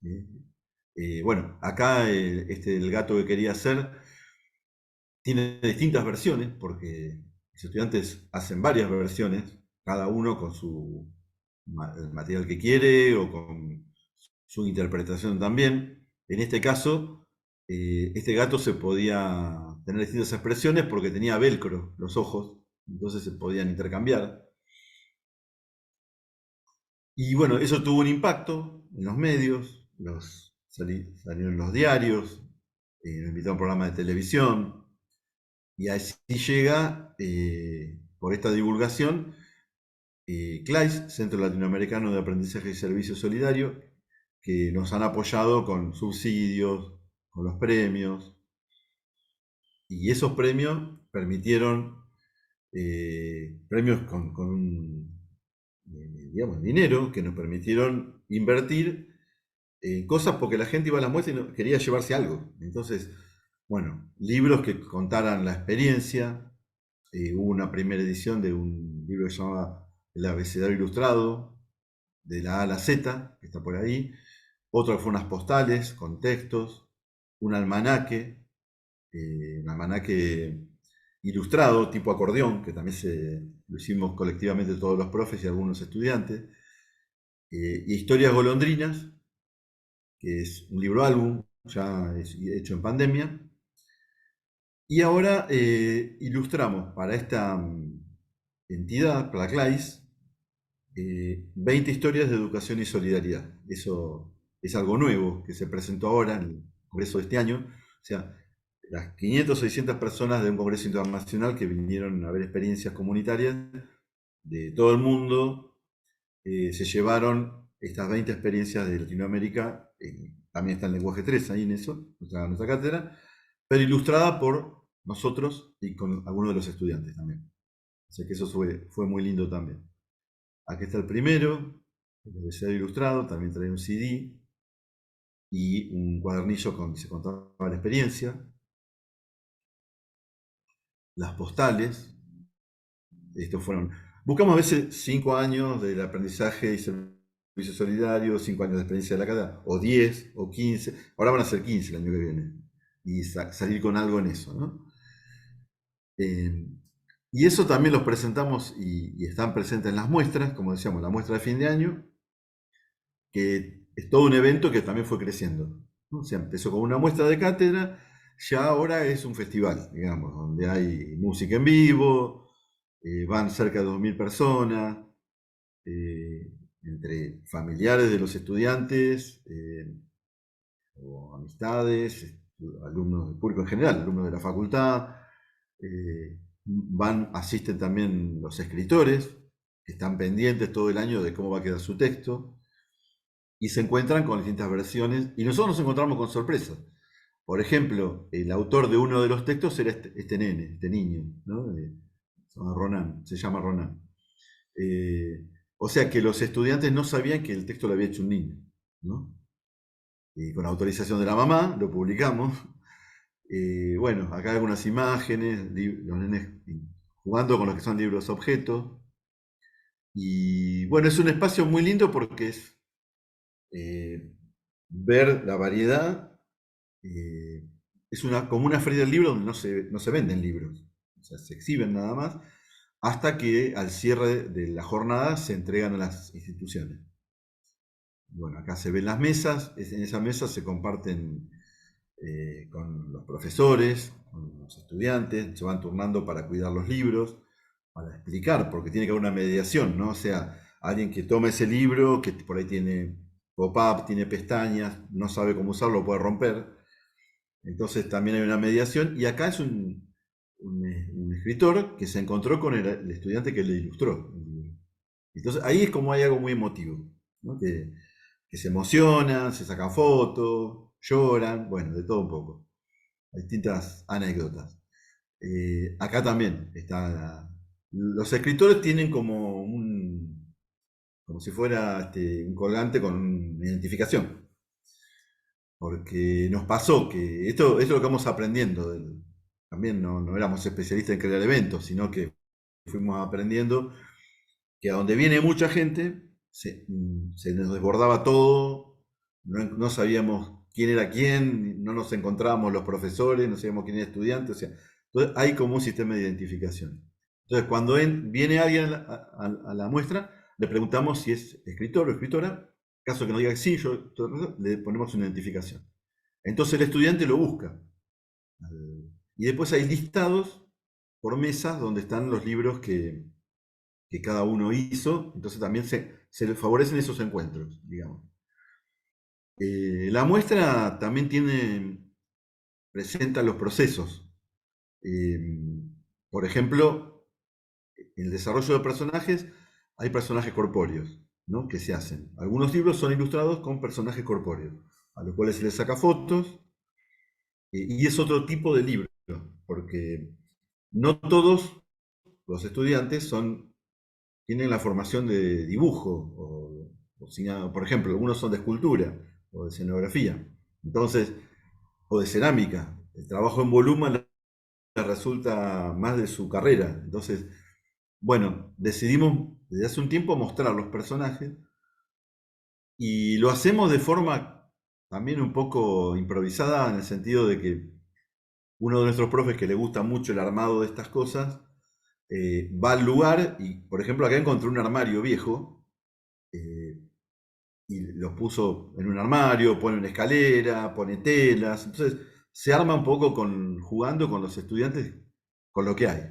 ¿Sí? Bueno, acá el gato que quería hacer tiene distintas versiones, porque los estudiantes hacen varias versiones, cada uno con el material que quiere o con su interpretación también. En este caso, este gato se podía tener distintas expresiones porque tenía velcro los ojos, entonces se podían intercambiar. Y bueno, eso tuvo un impacto en los medios, salieron los diarios, nos invitaron a un programa de televisión, y así llega, por esta divulgación, CLAIS, Centro Latinoamericano de Aprendizaje y Servicio Solidario, que nos han apoyado con subsidios, con los premios, y esos premios permitieron premios digamos, dinero que nos permitieron invertir en cosas porque la gente iba a la muestra y quería llevarse algo. Entonces, bueno, libros que contaran la experiencia. Hubo una primera edición de un libro que se llamaba El abecedario ilustrado, de la A a la Z, que está por ahí. Otro que fue unas postales con textos, un almanaque ilustrado, tipo acordeón, que también lo hicimos colectivamente todos los profes y algunos estudiantes. Y Historias Golondrinas, que es un libro álbum, ya hecho en pandemia. Y ahora ilustramos para esta entidad, para la CLAIS, 20 historias de educación y solidaridad. Eso es algo nuevo que se presentó ahora en el Congreso de este año. O sea, las 500 o 600 personas de un Congreso Internacional que vinieron a ver experiencias comunitarias de todo el mundo, se llevaron estas 20 experiencias de Latinoamérica. También está el lenguaje 3 ahí en eso, nuestra cátedra, pero ilustrada por nosotros y con algunos de los estudiantes también. O sea que eso fue muy lindo también. Aquí está el primero, el abecedario ilustrado, también trae un CD y un cuadernillo con se contaba la experiencia. Las postales, estos fueron, buscamos a veces 5 años del aprendizaje y servicio solidario, 5 años de experiencia de la carrera, o 10, o 15, ahora van a ser 15 el año que viene, y salir con algo en eso, ¿no? Eh, y eso también los presentamos y están presentes en las muestras, como decíamos, la muestra de fin de año, que es todo un evento que también fue creciendo, ¿no? O sea, empezó como una muestra de cátedra, ya ahora es un festival, digamos, donde hay música en vivo, van cerca de 2000 personas, entre familiares de los estudiantes, o amistades, alumnos del público en general, alumnos de la facultad. Asisten también los escritores, que están pendientes todo el año de cómo va a quedar su texto, y se encuentran con distintas versiones, y nosotros nos encontramos con sorpresas. Por ejemplo, el autor de uno de los textos era este nene, este niño, ¿no? Se llama Ronan. O sea que los estudiantes no sabían que el texto lo había hecho un niño, ¿no? Y con autorización de la mamá lo publicamos. Bueno, acá hay algunas imágenes, los nenes jugando con lo que son libros objetos. Y bueno, es un espacio muy lindo porque es ver la variedad. Es como una feria del libro donde no se venden libros, o sea, se exhiben nada más, hasta que al cierre de la jornada se entregan a las instituciones. Bueno, acá se ven las mesas, en esas mesas se comparten con los profesores, con los estudiantes, se van turnando para cuidar los libros, para explicar, porque tiene que haber una mediación, ¿no? O sea, alguien que toma ese libro, que por ahí tiene pop-up, tiene pestañas, no sabe cómo usarlo, lo puede romper. Entonces también hay una mediación, y acá es un escritor que se encontró con el estudiante que le ilustró el libro. Entonces ahí es como hay algo muy emotivo, ¿no? Que se emocionan, se sacan fotos, lloran, bueno, de todo un poco. Hay distintas anécdotas. Acá también los escritores tienen como si fuera un colgante con una identificación, porque nos pasó que esto es lo que vamos aprendiendo. También no éramos especialistas en crear eventos, sino que fuimos aprendiendo que a donde viene mucha gente se nos desbordaba todo, no sabíamos quién era quién, no nos encontrábamos los profesores, no sabíamos quién era estudiante, o sea, entonces hay como un sistema de identificación. Entonces cuando viene alguien a la muestra, le preguntamos si es escritor o escritora, caso que nos diga que sí, le ponemos una identificación. Entonces el estudiante lo busca. Y después hay listados por mesas donde están los libros que cada uno hizo, entonces también se le favorecen esos encuentros, digamos. La muestra también presenta los procesos. Eh, por ejemplo, en el desarrollo de personajes hay personajes corpóreos, ¿no? Que se hacen. Algunos libros son ilustrados con personajes corpóreos, a los cuales se les saca fotos, y es otro tipo de libro, porque no todos los estudiantes tienen la formación de dibujo, por ejemplo, algunos son de escultura o de escenografía, entonces, o de cerámica. El trabajo en volumen les resulta más de su carrera. Entonces, bueno, decidimos desde hace un tiempo mostrar los personajes y lo hacemos de forma también un poco improvisada en el sentido de que uno de nuestros profes que le gusta mucho el armado de estas cosas, va al lugar y, por ejemplo, acá encontré un armario viejo eh, y los puso en un armario, pone una escalera, pone telas, entonces se arma un poco jugando con los estudiantes con lo que hay.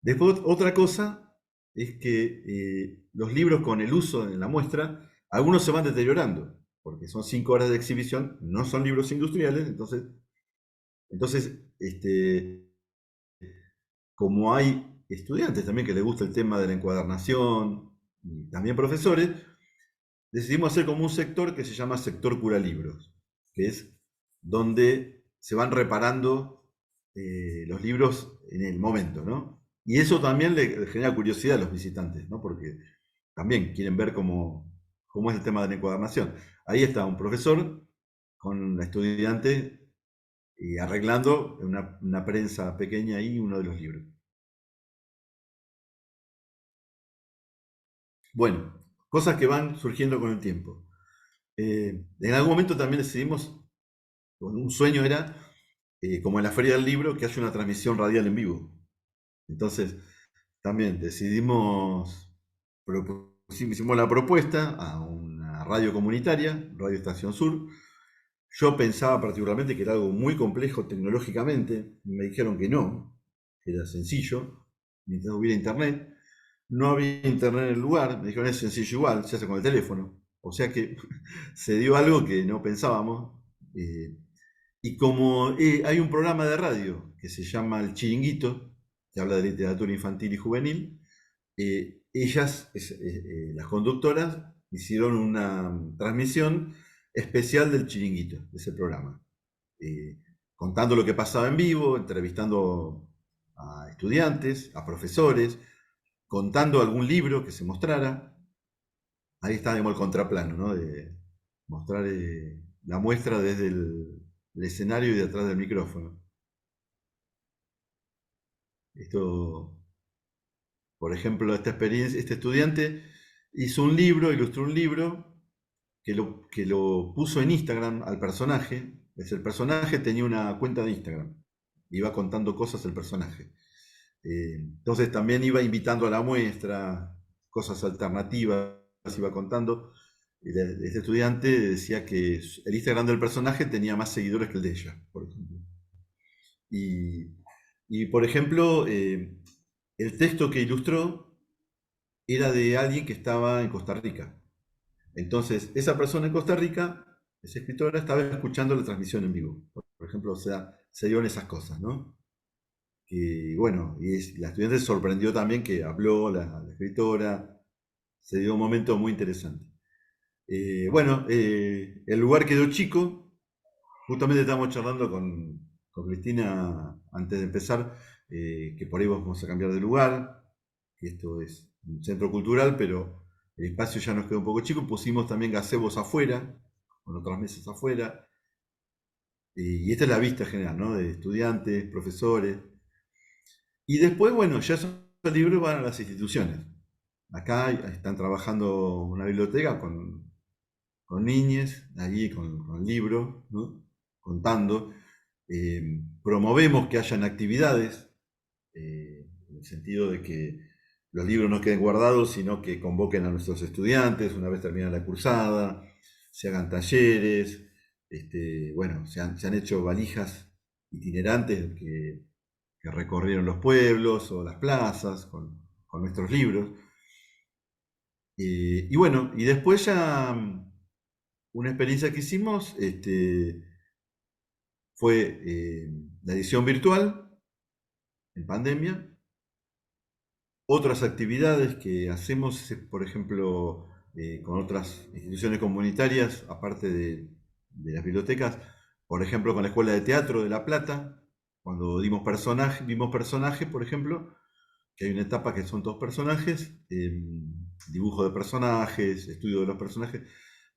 Después otra cosa es que los libros con el uso en la muestra, algunos se van deteriorando, porque son 5 horas de exhibición, no son libros industriales, entonces como hay estudiantes también que les gusta el tema de la encuadernación, y también profesores, decidimos hacer como un sector que se llama sector cura libros, que es donde se van reparando los libros en el momento, ¿no? Y eso también le genera curiosidad a los visitantes, ¿no? Porque también quieren ver cómo es el tema de la encuadernación. Ahí está un profesor con la estudiante arreglando una prensa pequeña ahí uno de los libros. Bueno, cosas que van surgiendo con el tiempo. En algún momento también decidimos, un sueño era, como en la Feria del Libro, que haya una transmisión radial en vivo. Entonces, también hicimos la propuesta a una radio comunitaria, Radio Estación Sur. Yo pensaba particularmente que era algo muy complejo tecnológicamente, me dijeron que era sencillo, mientras hubiera internet. No había internet en el lugar, me dijeron es sencillo igual, se hace con el teléfono. O sea que se dio algo que no pensábamos. eh, y como hay un programa de radio que se llama El Chiringuito, que habla de literatura infantil y juvenil, las conductoras, hicieron una transmisión especial del Chiringuito, de ese programa, eh, contando lo que pasaba en vivo, entrevistando a estudiantes, a profesores, contando algún libro que se mostrara. Ahí está, digamos, el contraplano, ¿no? De mostrar la muestra desde el escenario y de atrás del micrófono. Esto, por ejemplo, esta experiencia, este estudiante ilustró un libro que lo puso en Instagram al personaje. El personaje tenía una cuenta de Instagram. Iba contando cosas el personaje. Entonces también iba invitando a la muestra, cosas alternativas, iba contando. Este estudiante decía que el Instagram del personaje tenía más seguidores que el de ella, por ejemplo. Y, y, por ejemplo, el texto que ilustró era de alguien que estaba en Costa Rica. Entonces, esa persona en Costa Rica, esa escritora, estaba escuchando la transmisión en vivo. Por ejemplo, o sea, se dieron esas cosas, ¿no? Y bueno, la estudiante se sorprendió también que habló la escritora, se dio un momento muy interesante. Bueno, el lugar quedó chico, justamente estábamos charlando con Cristina antes de empezar, que por ahí vamos a cambiar de lugar, que esto es un centro cultural, pero el espacio ya nos quedó un poco chico, pusimos también gazebos afuera, con otras mesas afuera, y esta es la vista general, ¿no? De estudiantes, profesores, y después, bueno, ya esos libros van a las instituciones. Acá están trabajando una biblioteca con niñes, allí con el libro, ¿no? Contando. Promovemos que hayan actividades, en el sentido de que los libros no queden guardados, sino que convoquen a nuestros estudiantes una vez terminada la cursada, se hagan talleres, bueno, se han hecho valijas itinerantes que recorrieron los pueblos o las plazas con nuestros libros. Y bueno, y después ya una experiencia que hicimos fue la edición virtual en pandemia. Otras actividades que hacemos, por ejemplo, con otras instituciones comunitarias, aparte de las bibliotecas, por ejemplo, con la Escuela de Teatro de La Plata, cuando vimos personajes, por ejemplo, que hay una etapa que son todos personajes, dibujo de personajes, estudio de los personajes,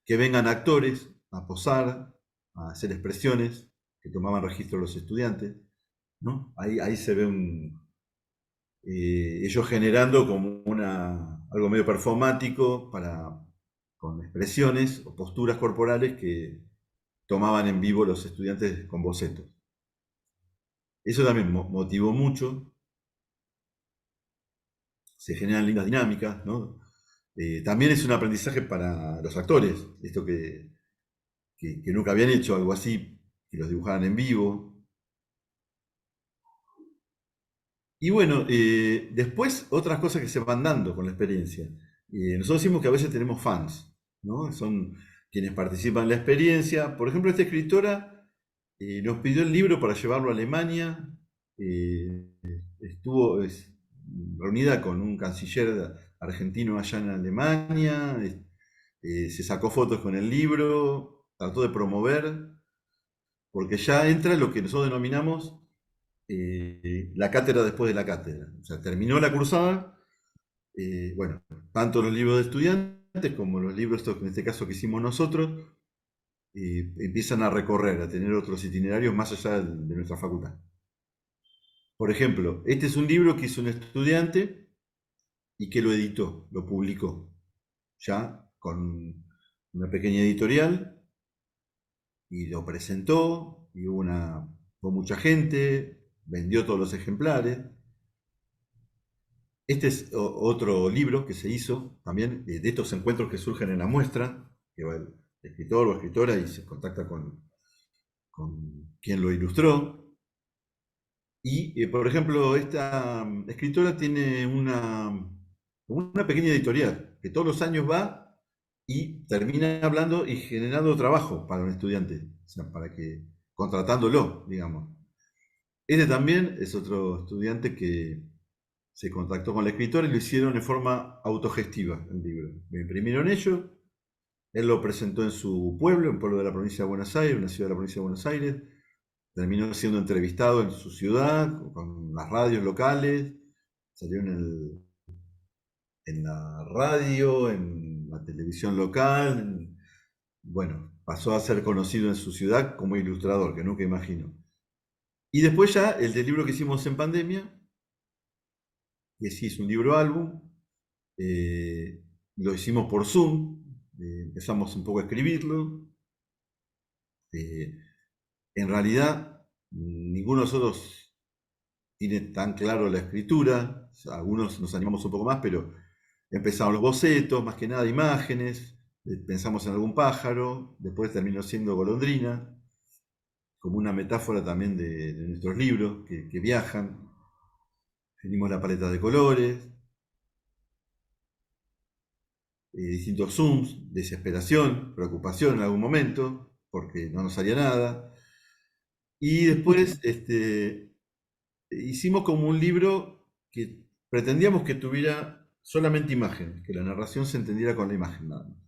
que vengan actores a posar, a hacer expresiones, que tomaban registro los estudiantes, ¿no? Ahí se ve ellos generando como algo medio performático con expresiones o posturas corporales que tomaban en vivo los estudiantes con bocetos. Eso también motivó mucho, se generan lindas dinámicas, ¿no? También es un aprendizaje para los actores, esto que nunca habían hecho algo así, que los dibujaran en vivo. Y bueno, después otras cosas que se van dando con la experiencia. Nosotros decimos que a veces tenemos fans, ¿no? Son quienes participan en la experiencia. Por ejemplo, esta escritora nos pidió el libro para llevarlo a Alemania. eh, Estuvo reunida con un canciller argentino allá en Alemania. Se sacó fotos con el libro, trató de promover, porque ya entra lo que nosotros denominamos la cátedra después de la cátedra. O sea, terminó la cursada, bueno, tanto los libros de estudiantes como los libros, estos, en este caso que hicimos nosotros, empiezan a recorrer, a tener otros itinerarios más allá de nuestra facultad. Por ejemplo, este es un libro que hizo un estudiante y que lo editó, lo publicó, ya con una pequeña editorial, y lo presentó, y hubo mucha gente, vendió todos los ejemplares. Este es otro libro que se hizo también de estos encuentros que surgen en la muestra, que va el escritor o escritora y se contacta con quien lo ilustró. Y, por ejemplo, esta escritora tiene una pequeña editorial que todos los años va y termina hablando y generando trabajo para un estudiante, o sea, contratándolo, digamos. Este también es otro estudiante que se contactó con la escritora y lo hicieron en forma autogestiva el libro. Lo imprimieron ellos, él lo presentó en su pueblo, en un pueblo de la provincia de Buenos Aires, una ciudad de la provincia de Buenos Aires. Terminó siendo entrevistado en su ciudad, con las radios locales, salió en la radio, en la televisión local. Bueno, pasó a ser conocido en su ciudad como ilustrador, que nunca imagino. Y después ya el del libro que hicimos en pandemia, que sí es un libro álbum, eh, lo hicimos por Zoom, empezamos un poco a escribirlo. eh, en realidad, ninguno de nosotros tiene tan claro la escritura, o sea, algunos nos animamos un poco más, pero empezamos los bocetos, más que nada imágenes, pensamos en algún pájaro, después terminó siendo golondrina, como una metáfora también de nuestros libros que viajan. Tenemos la paleta de colores, distintos zooms, desesperación, preocupación en algún momento, porque no nos salía nada. Y después hicimos como un libro que pretendíamos que tuviera solamente imágenes, que la narración se entendiera con la imagen nada más.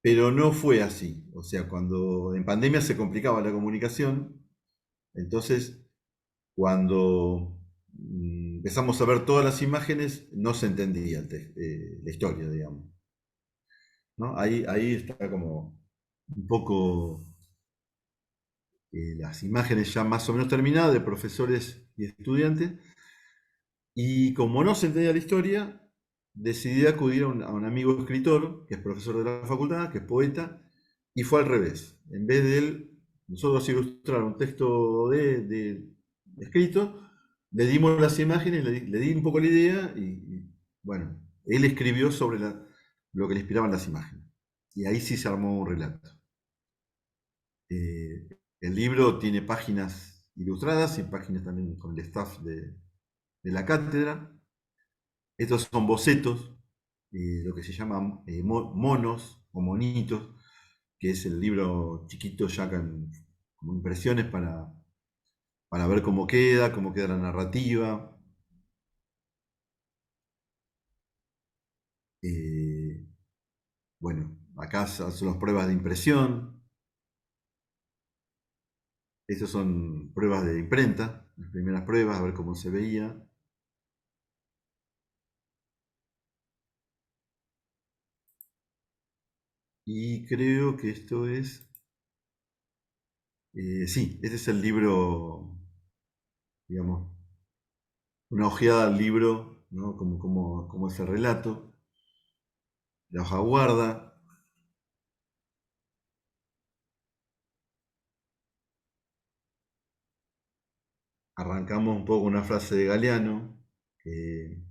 Pero no fue así. O sea, cuando en pandemia se complicaba la comunicación, entonces cuando empezamos a ver todas las imágenes, no se entendía la historia, digamos. ¿No? Ahí está como un poco las imágenes ya más o menos terminadas de profesores y estudiantes. Y como no se entendía la historia, decidí acudir a un amigo escritor, que es profesor de la facultad, que es poeta, y fue al revés. En vez de nosotros ilustrar un texto escrito, le dimos las imágenes, le di un poco la idea bueno, él escribió sobre lo que le inspiraban las imágenes. Y ahí sí se armó un relato. Eh, el libro tiene páginas ilustradas y páginas también con el staff de la cátedra. Estos son bocetos, lo que se llaman monos o monitos, que es el libro chiquito ya como impresiones para ver cómo queda la narrativa. Eh, bueno, acá son las pruebas de impresión. Estas son pruebas de imprenta, las primeras pruebas, a ver cómo se veía. Y creo que esto es, sí, este es el libro, digamos, una ojeada al libro, ¿no? Como ese relato, la hoja guarda. Arrancamos un poco con una frase de Galeano, que,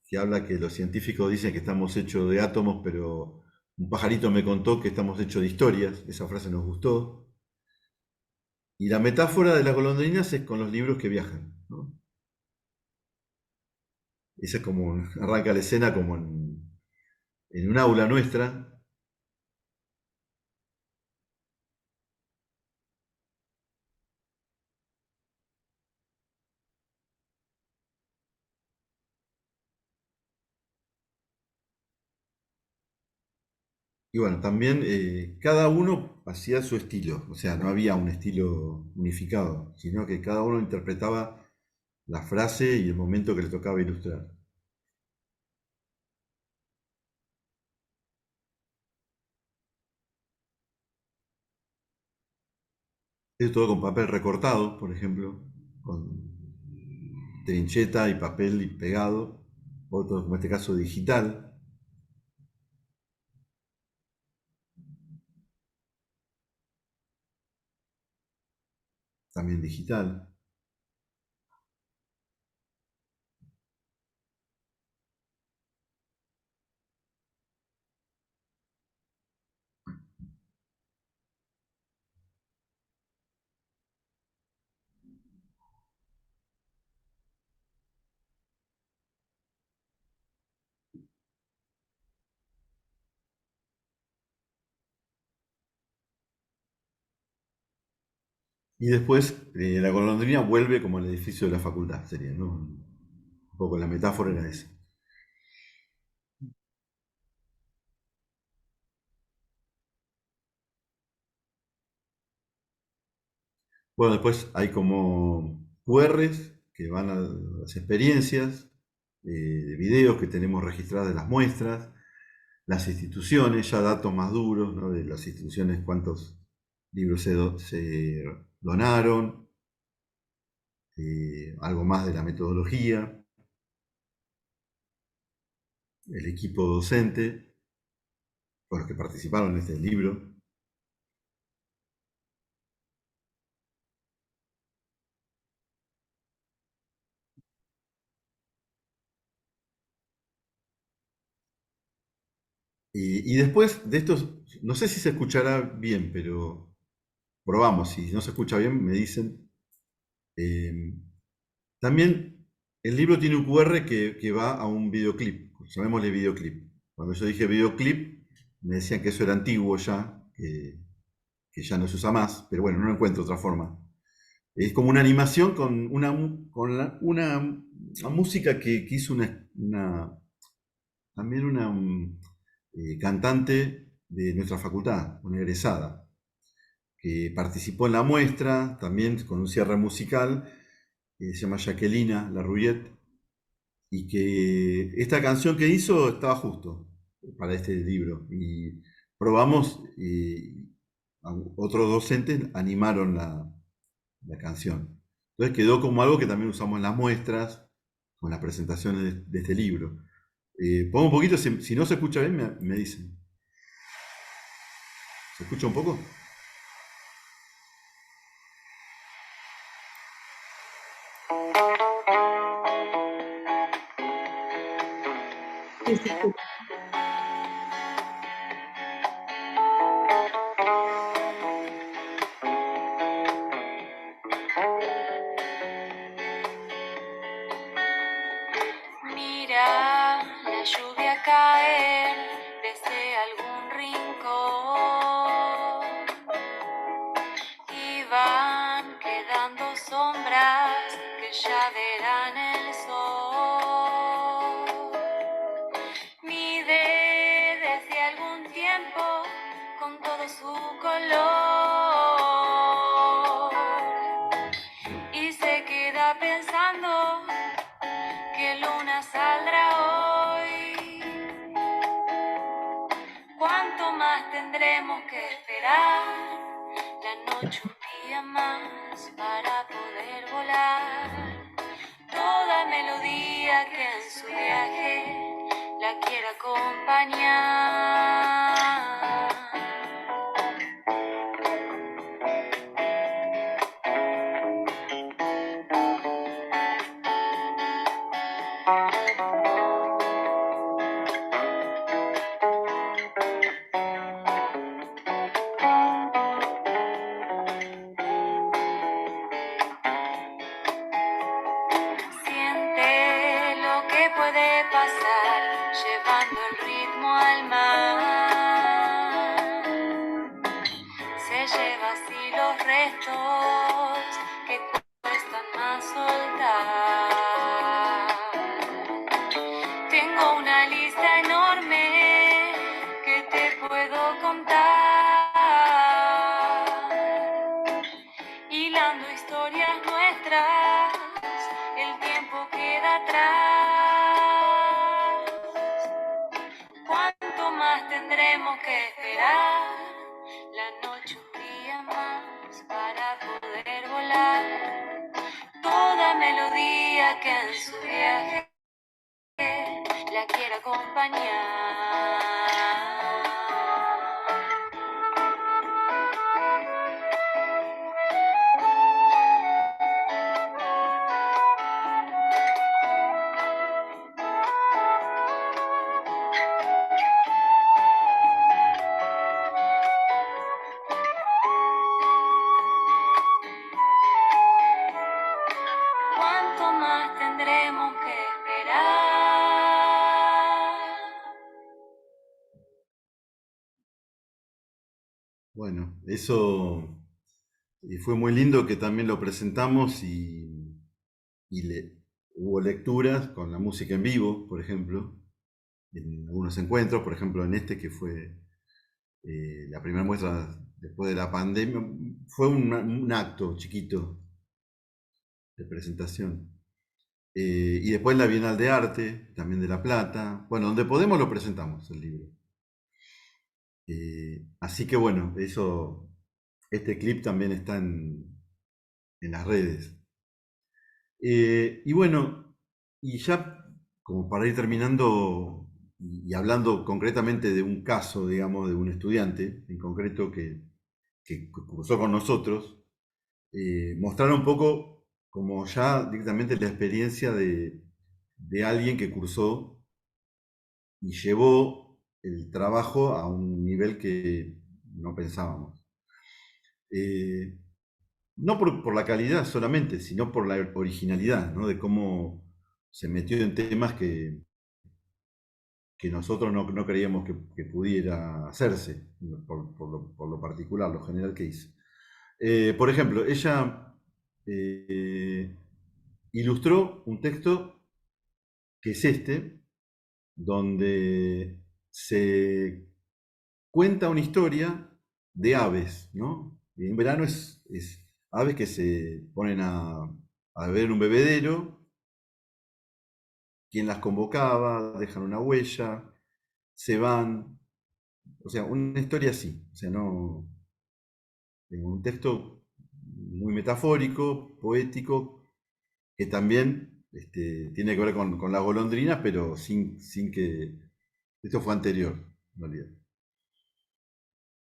que habla que los científicos dicen que estamos hechos de átomos, pero un pajarito me contó que estamos hechos de historias. Esa frase nos gustó. Y la metáfora de las golondrinas es con los libros que viajan, ¿no? Esa es como, arranca la escena como en un aula nuestra. Y bueno, también cada uno hacía su estilo, o sea, no había un estilo unificado, sino que cada uno interpretaba la frase y el momento que le tocaba ilustrar. Es todo con papel recortado, por ejemplo, con trincheta y papel y pegado, otro, como en este caso, digital, también digital. Y después la golondrina vuelve como al edificio de la facultad, sería, ¿no? Un poco la metáfora era esa. Bueno, después hay como QRs que van a las experiencias, de videos que tenemos registradas de las muestras, las instituciones, ya datos más duros, ¿no? De las instituciones, cuántos libros se donaron, algo más de la metodología, el equipo docente, con los que participaron en este libro. Y después de estos, no sé si se escuchará bien, pero probamos, si no se escucha bien me dicen. Eh, También el libro tiene un QR que va a un videoclip, llamémosle videoclip. Cuando yo dije videoclip, me decían que eso era antiguo ya, que ya no se usa más, pero bueno, no encuentro otra forma. Es como una animación con una música que hizo también una cantante de nuestra facultad, una egresada, que participó en la muestra, también con un cierre musical, se llama Jacquelina Larrouillet, y que esta canción que hizo estaba justo para este libro. Y probamos, y otros docentes animaron la canción. Entonces quedó como algo que también usamos en las muestras, con las presentaciones de este libro. Pongo un poquito, si no se escucha bien, me dicen. ¿Se escucha un poco? Sí, sí, sí. Mira la lluvia caer desde algún rincón y van quedando sombras que ya verán el sol. Mide desde algún tiempo con todo su color y se queda pensando que luna saldrá hoy. Cuanto más tendremos que esperar la noche un día más para poder volar. Toda melodía que en su viaje la quiera acompañar. Siente lo que puede pasar llevando el ritmo al mar. Se lleva así los restos que cuestan más soltar. Tengo una lista enorme que te puedo contar, hilando historias nuestras, el tiempo queda atrás. ¿Cuánto más tendremos que esperar? La noche un día más para poder volar. Toda melodía que en su viaje la quiera acompañar. ¿Cuánto más tendremos que esperar? Bueno, eso fue muy lindo que también lo presentamos hubo lecturas con la música en vivo, por ejemplo, en algunos encuentros, por ejemplo en este que fue la primera muestra después de la pandemia, fue un acto chiquito de presentación. Y después la Bienal de Arte, también de La Plata, bueno, donde podemos lo presentamos el libro. Así que bueno, este clip también está en las redes. Y bueno, y ya como para ir terminando y hablando concretamente de un caso, digamos, de un estudiante en concreto que cursó con nosotros, mostrar un poco como ya directamente la experiencia de alguien que cursó y llevó el trabajo a un nivel que no pensábamos. No por la calidad solamente, sino por la originalidad, ¿no? De cómo se metió en temas que nosotros no creíamos que pudiera hacerse, por lo particular, lo general que hizo. Por ejemplo, ella ilustró un texto que es este, donde se cuenta una historia de aves, ¿no? Y en verano es aves que se ponen a beber en un bebedero, quien las convocaba, dejan una huella, se van, o sea, una historia así, o sea, no, un texto muy metafórico, poético, que también tiene que ver con las golondrinas, pero sin que, esto fue anterior, en realidad.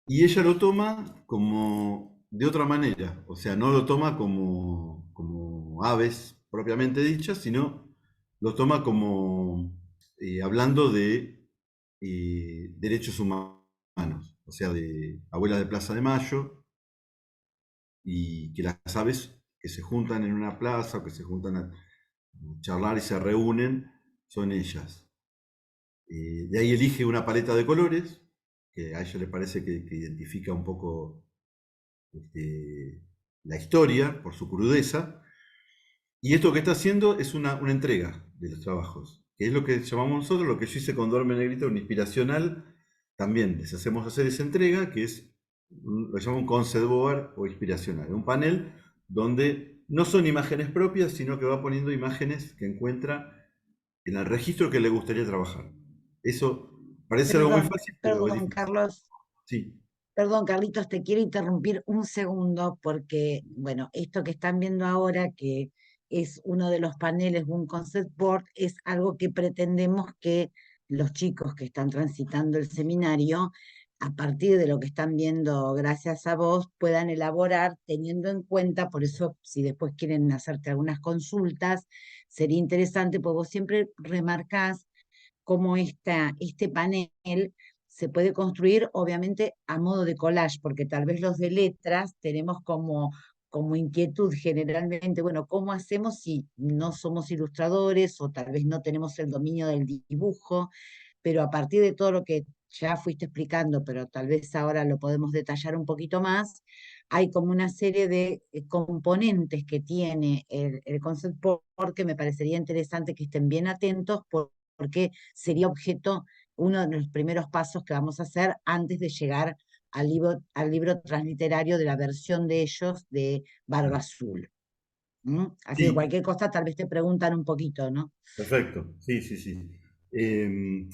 Y ella lo toma como de otra manera, o sea, no lo toma como aves propiamente dichas, sino lo toma como hablando de derechos humanos, o sea, de abuelas de Plaza de Mayo, y que las aves que se juntan en una plaza o que se juntan a charlar y se reúnen, son ellas. De ahí elige una paleta de colores, que a ella le parece que identifica un poco la historia por su crudeza, y esto que está haciendo es una entrega de los trabajos, que es lo que llamamos nosotros, lo que yo hice con Duerme Negrita, un inspiracional. También les hacemos hacer esa entrega, que es, lo llamamos un concept board o inspiracional, un panel donde no son imágenes propias, sino que va poniendo imágenes que encuentra en el registro que le gustaría trabajar. Eso parece algo muy fácil, pero es Perdón, difícil. Carlos. Sí, Perdón, Carlitos, te quiero interrumpir un segundo porque, bueno, esto que están viendo ahora, que es uno de los paneles, un concept board, es algo que pretendemos que los chicos que están transitando el seminario, a partir de lo que están viendo gracias a vos, puedan elaborar teniendo en cuenta, por eso si después quieren hacerte algunas consultas, sería interesante, porque vos siempre remarcás cómo este panel se puede construir obviamente a modo de collage, porque tal vez los de letras tenemos como inquietud generalmente, bueno, ¿cómo hacemos si no somos ilustradores o tal vez no tenemos el dominio del dibujo? Pero a partir de todo lo que ya fuiste explicando, pero tal vez ahora lo podemos detallar un poquito más, hay como una serie de componentes que tiene el concept board que me parecería interesante que estén bien atentos porque sería objeto, uno de los primeros pasos que vamos a hacer antes de llegar al libro transliterario de la versión de ellos de Barba Azul. ¿Mm? Así que sí, cualquier cosa tal vez te preguntan un poquito, ¿no? perfecto. Sí, sí, sí.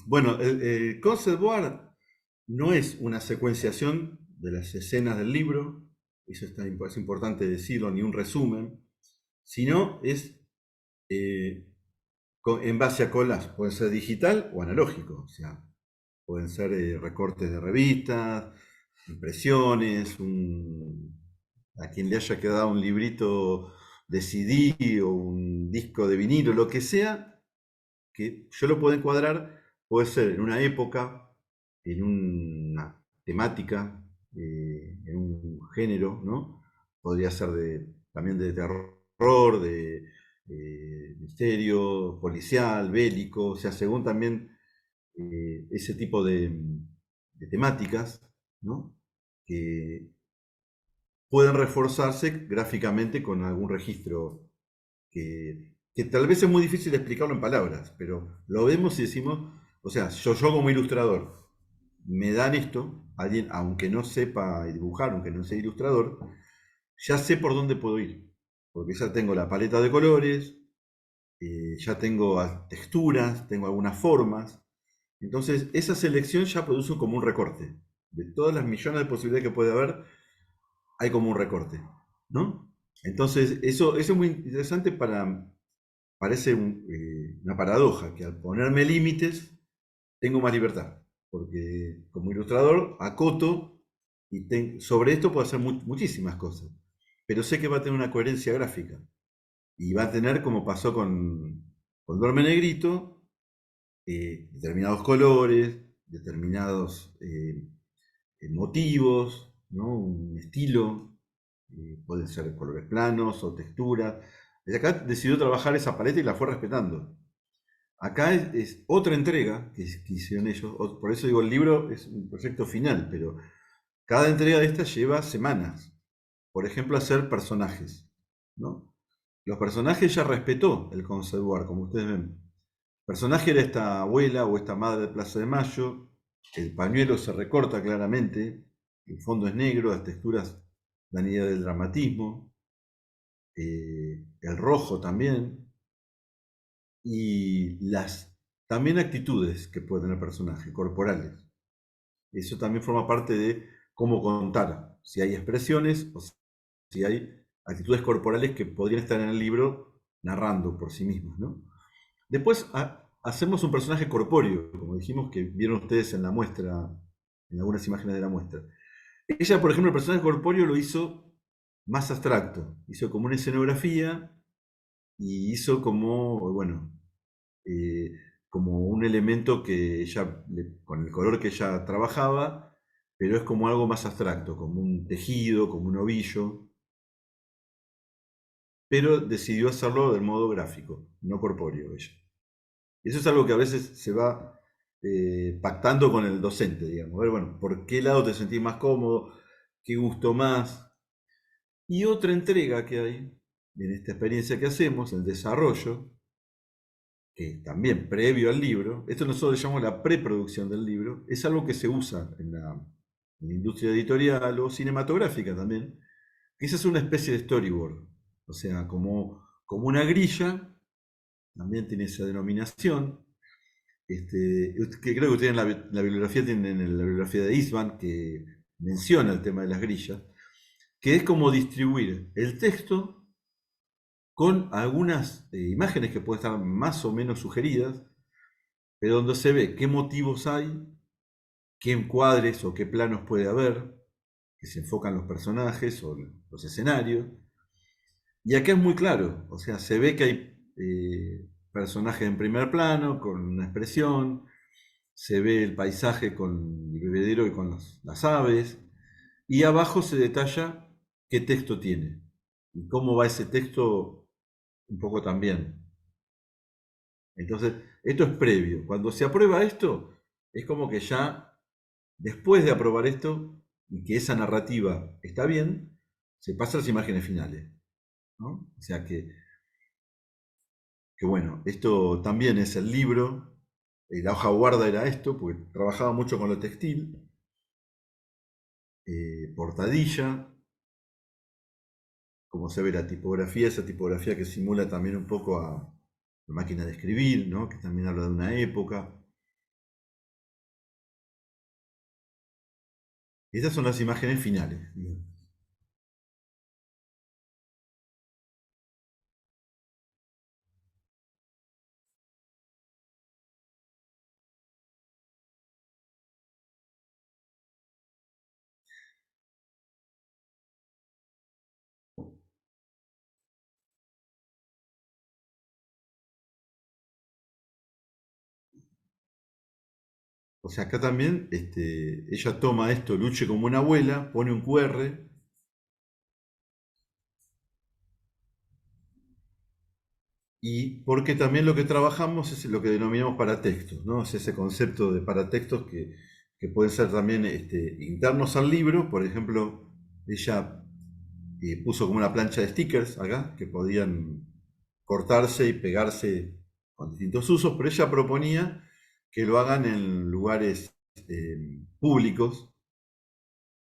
Bueno, el concept board no es una secuenciación de las escenas del libro, eso es importante decirlo, ni un resumen, sino es eh, en base a collage, puede ser digital o analógico, o sea, pueden ser recortes de revistas, impresiones, a quien le haya quedado un librito de CD o un disco de vinilo, lo que sea, que yo lo puedo encuadrar, puede ser en una época, en una temática, en un género, ¿no? Podría ser también de terror, de misterio, policial, bélico, o sea, según también ese tipo de temáticas, ¿no? Que pueden reforzarse gráficamente con algún registro que tal vez es muy difícil explicarlo en palabras, pero lo vemos y decimos, o sea, yo como ilustrador, me dan esto, alguien, aunque no sepa dibujar, aunque no sea ilustrador, ya sé por dónde puedo ir, porque ya tengo la paleta de colores, ya tengo texturas, tengo algunas formas, entonces esa selección ya produce como un recorte. De todas las millones de posibilidades que puede haber, hay como un recorte, ¿no? Entonces, eso es muy interesante parece una paradoja, que al ponerme límites tengo más libertad, porque como ilustrador acoto y sobre esto puedo hacer muchísimas cosas, pero sé que va a tener una coherencia gráfica y va a tener, como pasó con Duerme Negrito, determinados colores, determinados motivos, ¿no? Un estilo, pueden ser colores planos o texturas. Desde acá decidió trabajar esa paleta y la fue respetando. Acá es otra entrega que hicieron ellos, por eso digo, el libro es un proyecto final, pero cada entrega de estas lleva semanas. Por ejemplo, hacer personajes, ¿no? Los personajes ya respetó el concept art, como ustedes ven. El personaje era esta abuela o esta madre de Plaza de Mayo, el pañuelo se recorta claramente, el fondo es negro, las texturas dan idea del dramatismo, el rojo también, y las también actitudes que puede tener el personaje, corporales. Eso también forma parte de cómo contar, si hay expresiones o si hay actitudes corporales que podrían estar en el libro narrando por sí mismas, ¿no? Después hacemos un personaje corpóreo, como dijimos que vieron ustedes en la muestra, en algunas imágenes de la muestra. Ella, por ejemplo, el personaje corpóreo lo hizo más abstracto, hizo como una escenografía y hizo como, bueno, eh, como un elemento que ella, con el color que ella trabajaba, pero es como algo más abstracto, como un tejido, como un ovillo, pero decidió hacerlo del modo gráfico, no corpóreo ella. Eso es algo que a veces se va pactando con el docente, digamos. A ver, bueno, ¿por qué lado te sentís más cómodo? ¿Qué gusto más? Y otra entrega que hay en esta experiencia que hacemos, el desarrollo, que también previo al libro, esto nosotros llamamos la preproducción del libro, es algo que se usa en la industria editorial o cinematográfica también, que es una especie de storyboard, o sea, como una grilla, también tiene esa denominación, que creo que ustedes en la bibliografía tienen la bibliografía de Eastman, que menciona el tema de las grillas, que es como distribuir el texto con algunas imágenes que pueden estar más o menos sugeridas, pero donde se ve qué motivos hay, qué encuadres o qué planos puede haber, que se enfocan los personajes o los escenarios. Y acá es muy claro, o sea, se ve que hay personajes en primer plano, con una expresión, se ve el paisaje con el bebedero y con las aves, y abajo se detalla qué texto tiene y cómo va ese texto un poco también. Entonces, esto es previo. Cuando se aprueba esto, es como que ya, después de aprobar esto y que esa narrativa está bien, se pasa a las imágenes finales, ¿no? O sea que bueno, esto también es el libro. La hoja guarda era esto, porque trabajaba mucho con lo textil. Portadilla, como se ve la tipografía, esa tipografía que simula también un poco a la máquina de escribir, ¿no? Que también habla de una época. Estas son las imágenes finales. O sea, acá también ella toma esto, Luche como una abuela, pone un QR, y porque también lo que trabajamos es lo que denominamos paratextos, ¿no? Es ese concepto de paratextos que pueden ser también internos al libro. Por ejemplo, ella puso como una plancha de stickers acá, que podían cortarse y pegarse con distintos usos, pero ella proponía que lo hagan en lugares públicos,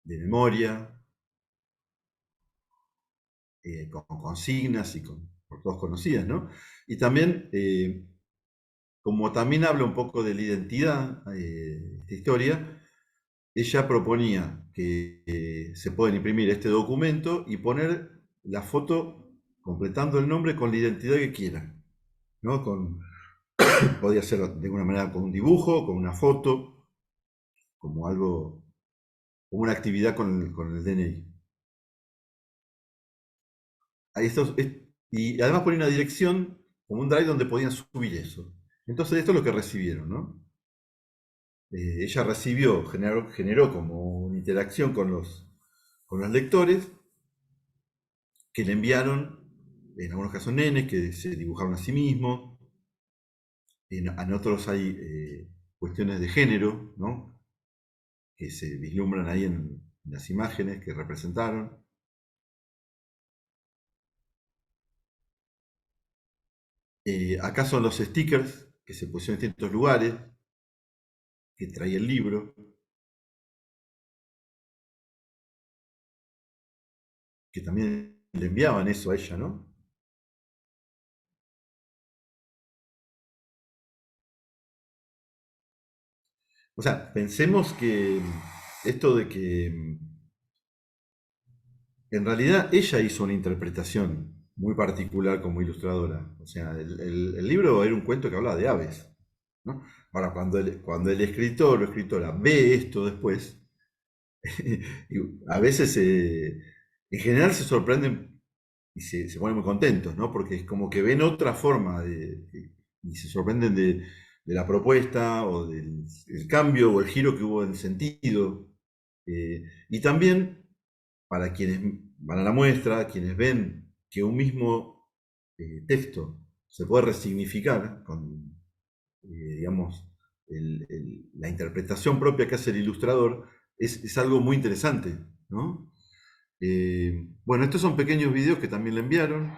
de memoria, con consignas y por todos conocidas, ¿no? Y también, como también habla un poco de la identidad, esta historia, ella proponía que se pueden imprimir este documento y poner la foto completando el nombre con la identidad que quieran, ¿no? Podía ser de alguna manera con un dibujo, con una foto, como algo, como una actividad con el DNI. Y además ponía una dirección, como un drive donde podían subir eso. Entonces esto es lo que recibieron, ¿no? Ella generó como una interacción con los lectores, que le enviaron, en algunos casos nenes, que se dibujaron a sí mismos. En otros hay cuestiones de género, ¿no? Que se vislumbran ahí en las imágenes que representaron. Acá son los stickers que se pusieron en distintos lugares, que traía el libro, que también le enviaban eso a ella, ¿no? O sea, pensemos que esto de que en realidad ella hizo una interpretación muy particular como ilustradora. O sea, el libro era un cuento que hablaba de aves, ¿no? Ahora, cuando el escritor o escritora ve esto después, y a veces en general se sorprenden y se ponen muy contentos, ¿no? Porque es como que ven otra forma y se sorprenden de la propuesta o del cambio o el giro que hubo en sentido. Y también para quienes van a la muestra, quienes ven que un mismo texto se puede resignificar con, digamos, la interpretación propia que hace el ilustrador, es algo muy interesante, ¿no? Bueno, estos son pequeños videos que también le enviaron.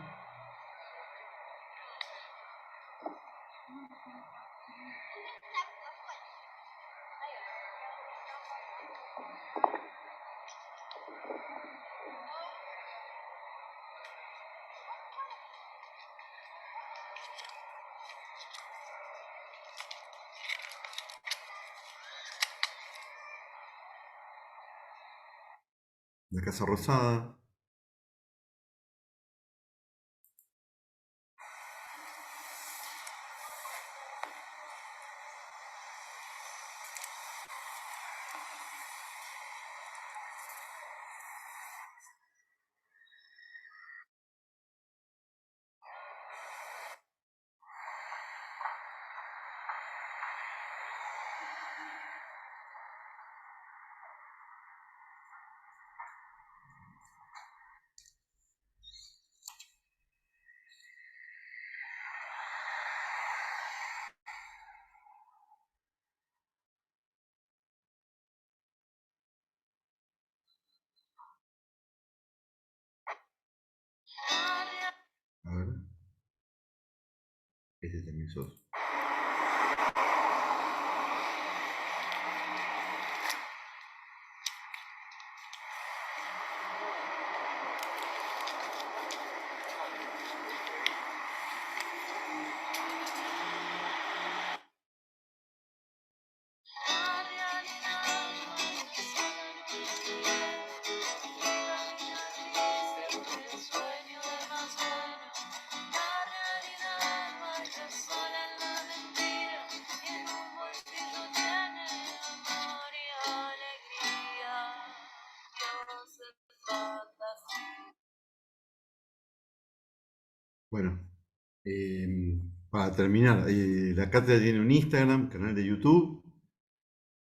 la Casa Rosada. A ver, este también sos. Bueno, para terminar, la cátedra tiene un Instagram, canal de YouTube.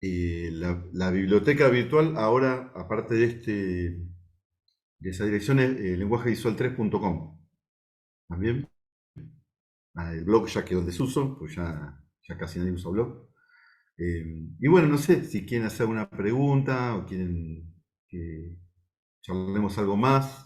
La biblioteca virtual ahora, aparte de esa dirección, es lenguajevisual3.com. También. El blog ya quedó en desuso, pues ya casi nadie usa blog. Y bueno, no sé si quieren hacer una pregunta o quieren que charlemos algo más.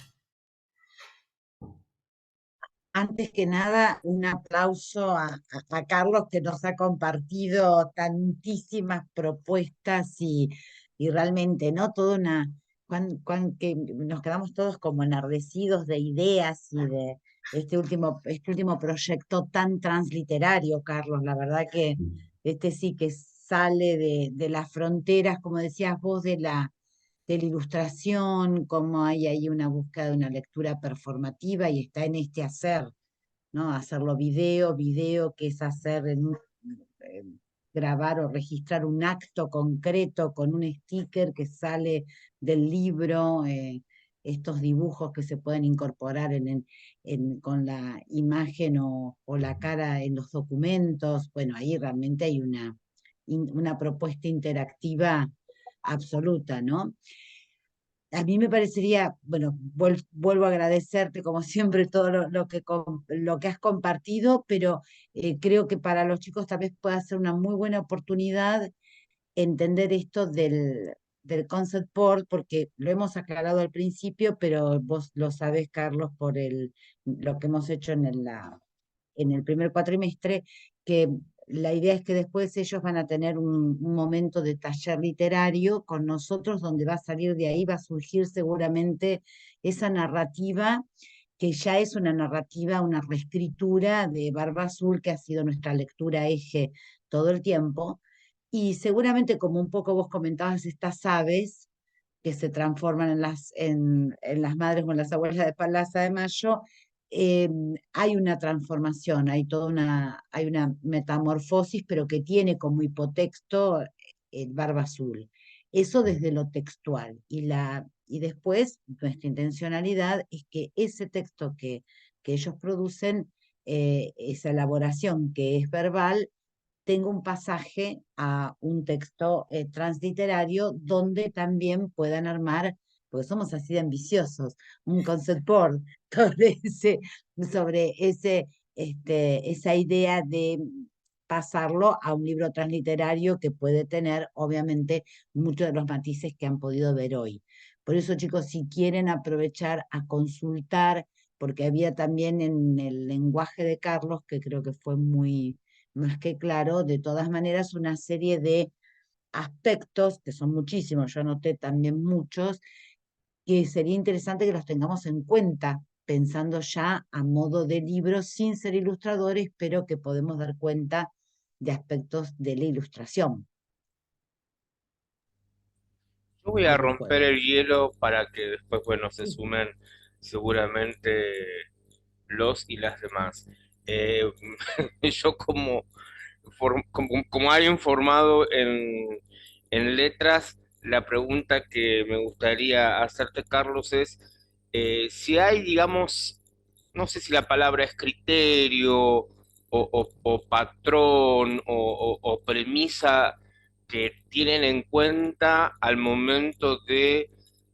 Antes que nada, un aplauso a Carlos que nos ha compartido tantísimas propuestas y realmente, ¿no? Toda una, que nos quedamos todos como enardecidos de ideas y de este último proyecto tan transliterario, Carlos. La verdad que este sí que sale de las fronteras, como decías vos, de la ilustración, cómo hay ahí una búsqueda de una lectura performativa y está en este hacer, ¿no? Hacerlo video, que es hacer eh, grabar o registrar un acto concreto con un sticker que sale del libro, estos dibujos que se pueden incorporar con la imagen o la cara en los documentos. Bueno, ahí realmente hay una propuesta interactiva absoluta, ¿no? A mí me parecería, bueno, vuelvo a agradecerte como siempre todo lo que has compartido, pero creo que para los chicos tal vez pueda ser una muy buena oportunidad entender esto del concept board, porque lo hemos aclarado al principio, pero vos lo sabés, Carlos, por lo que hemos hecho en el primer cuatrimestre, que la idea es que después ellos van a tener un momento de taller literario con nosotros, donde va a salir de ahí, va a surgir seguramente esa narrativa, que ya es una narrativa, una reescritura de Barba Azul, que ha sido nuestra lectura eje todo el tiempo, y seguramente como un poco vos comentabas, estas aves que se transforman en las madres o en las abuelas de Plaza de Mayo, hay una transformación, hay una metamorfosis, pero que tiene como hipotexto el Barba Azul. Eso desde lo textual. Y después, nuestra intencionalidad es que ese texto que ellos producen, esa elaboración que es verbal, tengo un pasaje a un texto transliterario donde también puedan armar, porque somos así de ambiciosos, un concept board sobre esa idea de pasarlo a un libro transliterario que puede tener, obviamente, muchos de los matices que han podido ver hoy. Por eso, chicos, si quieren aprovechar a consultar, porque había también en el lenguaje de Carlos, que creo que fue muy más que claro, de todas maneras, una serie de aspectos, que son muchísimos, yo anoté también muchos, que sería interesante que los tengamos en cuenta, pensando ya a modo de libro, sin ser ilustradores, pero que podemos dar cuenta de aspectos de la ilustración. Yo voy a del romper juego. el hielo para que después, bueno, se Sí. sumen seguramente los y las demás. Eh, yo como alguien formado en letras, la pregunta que me gustaría hacerte, Carlos, es si hay, digamos, no sé si la palabra es criterio o patrón o premisa que tienen en cuenta al momento de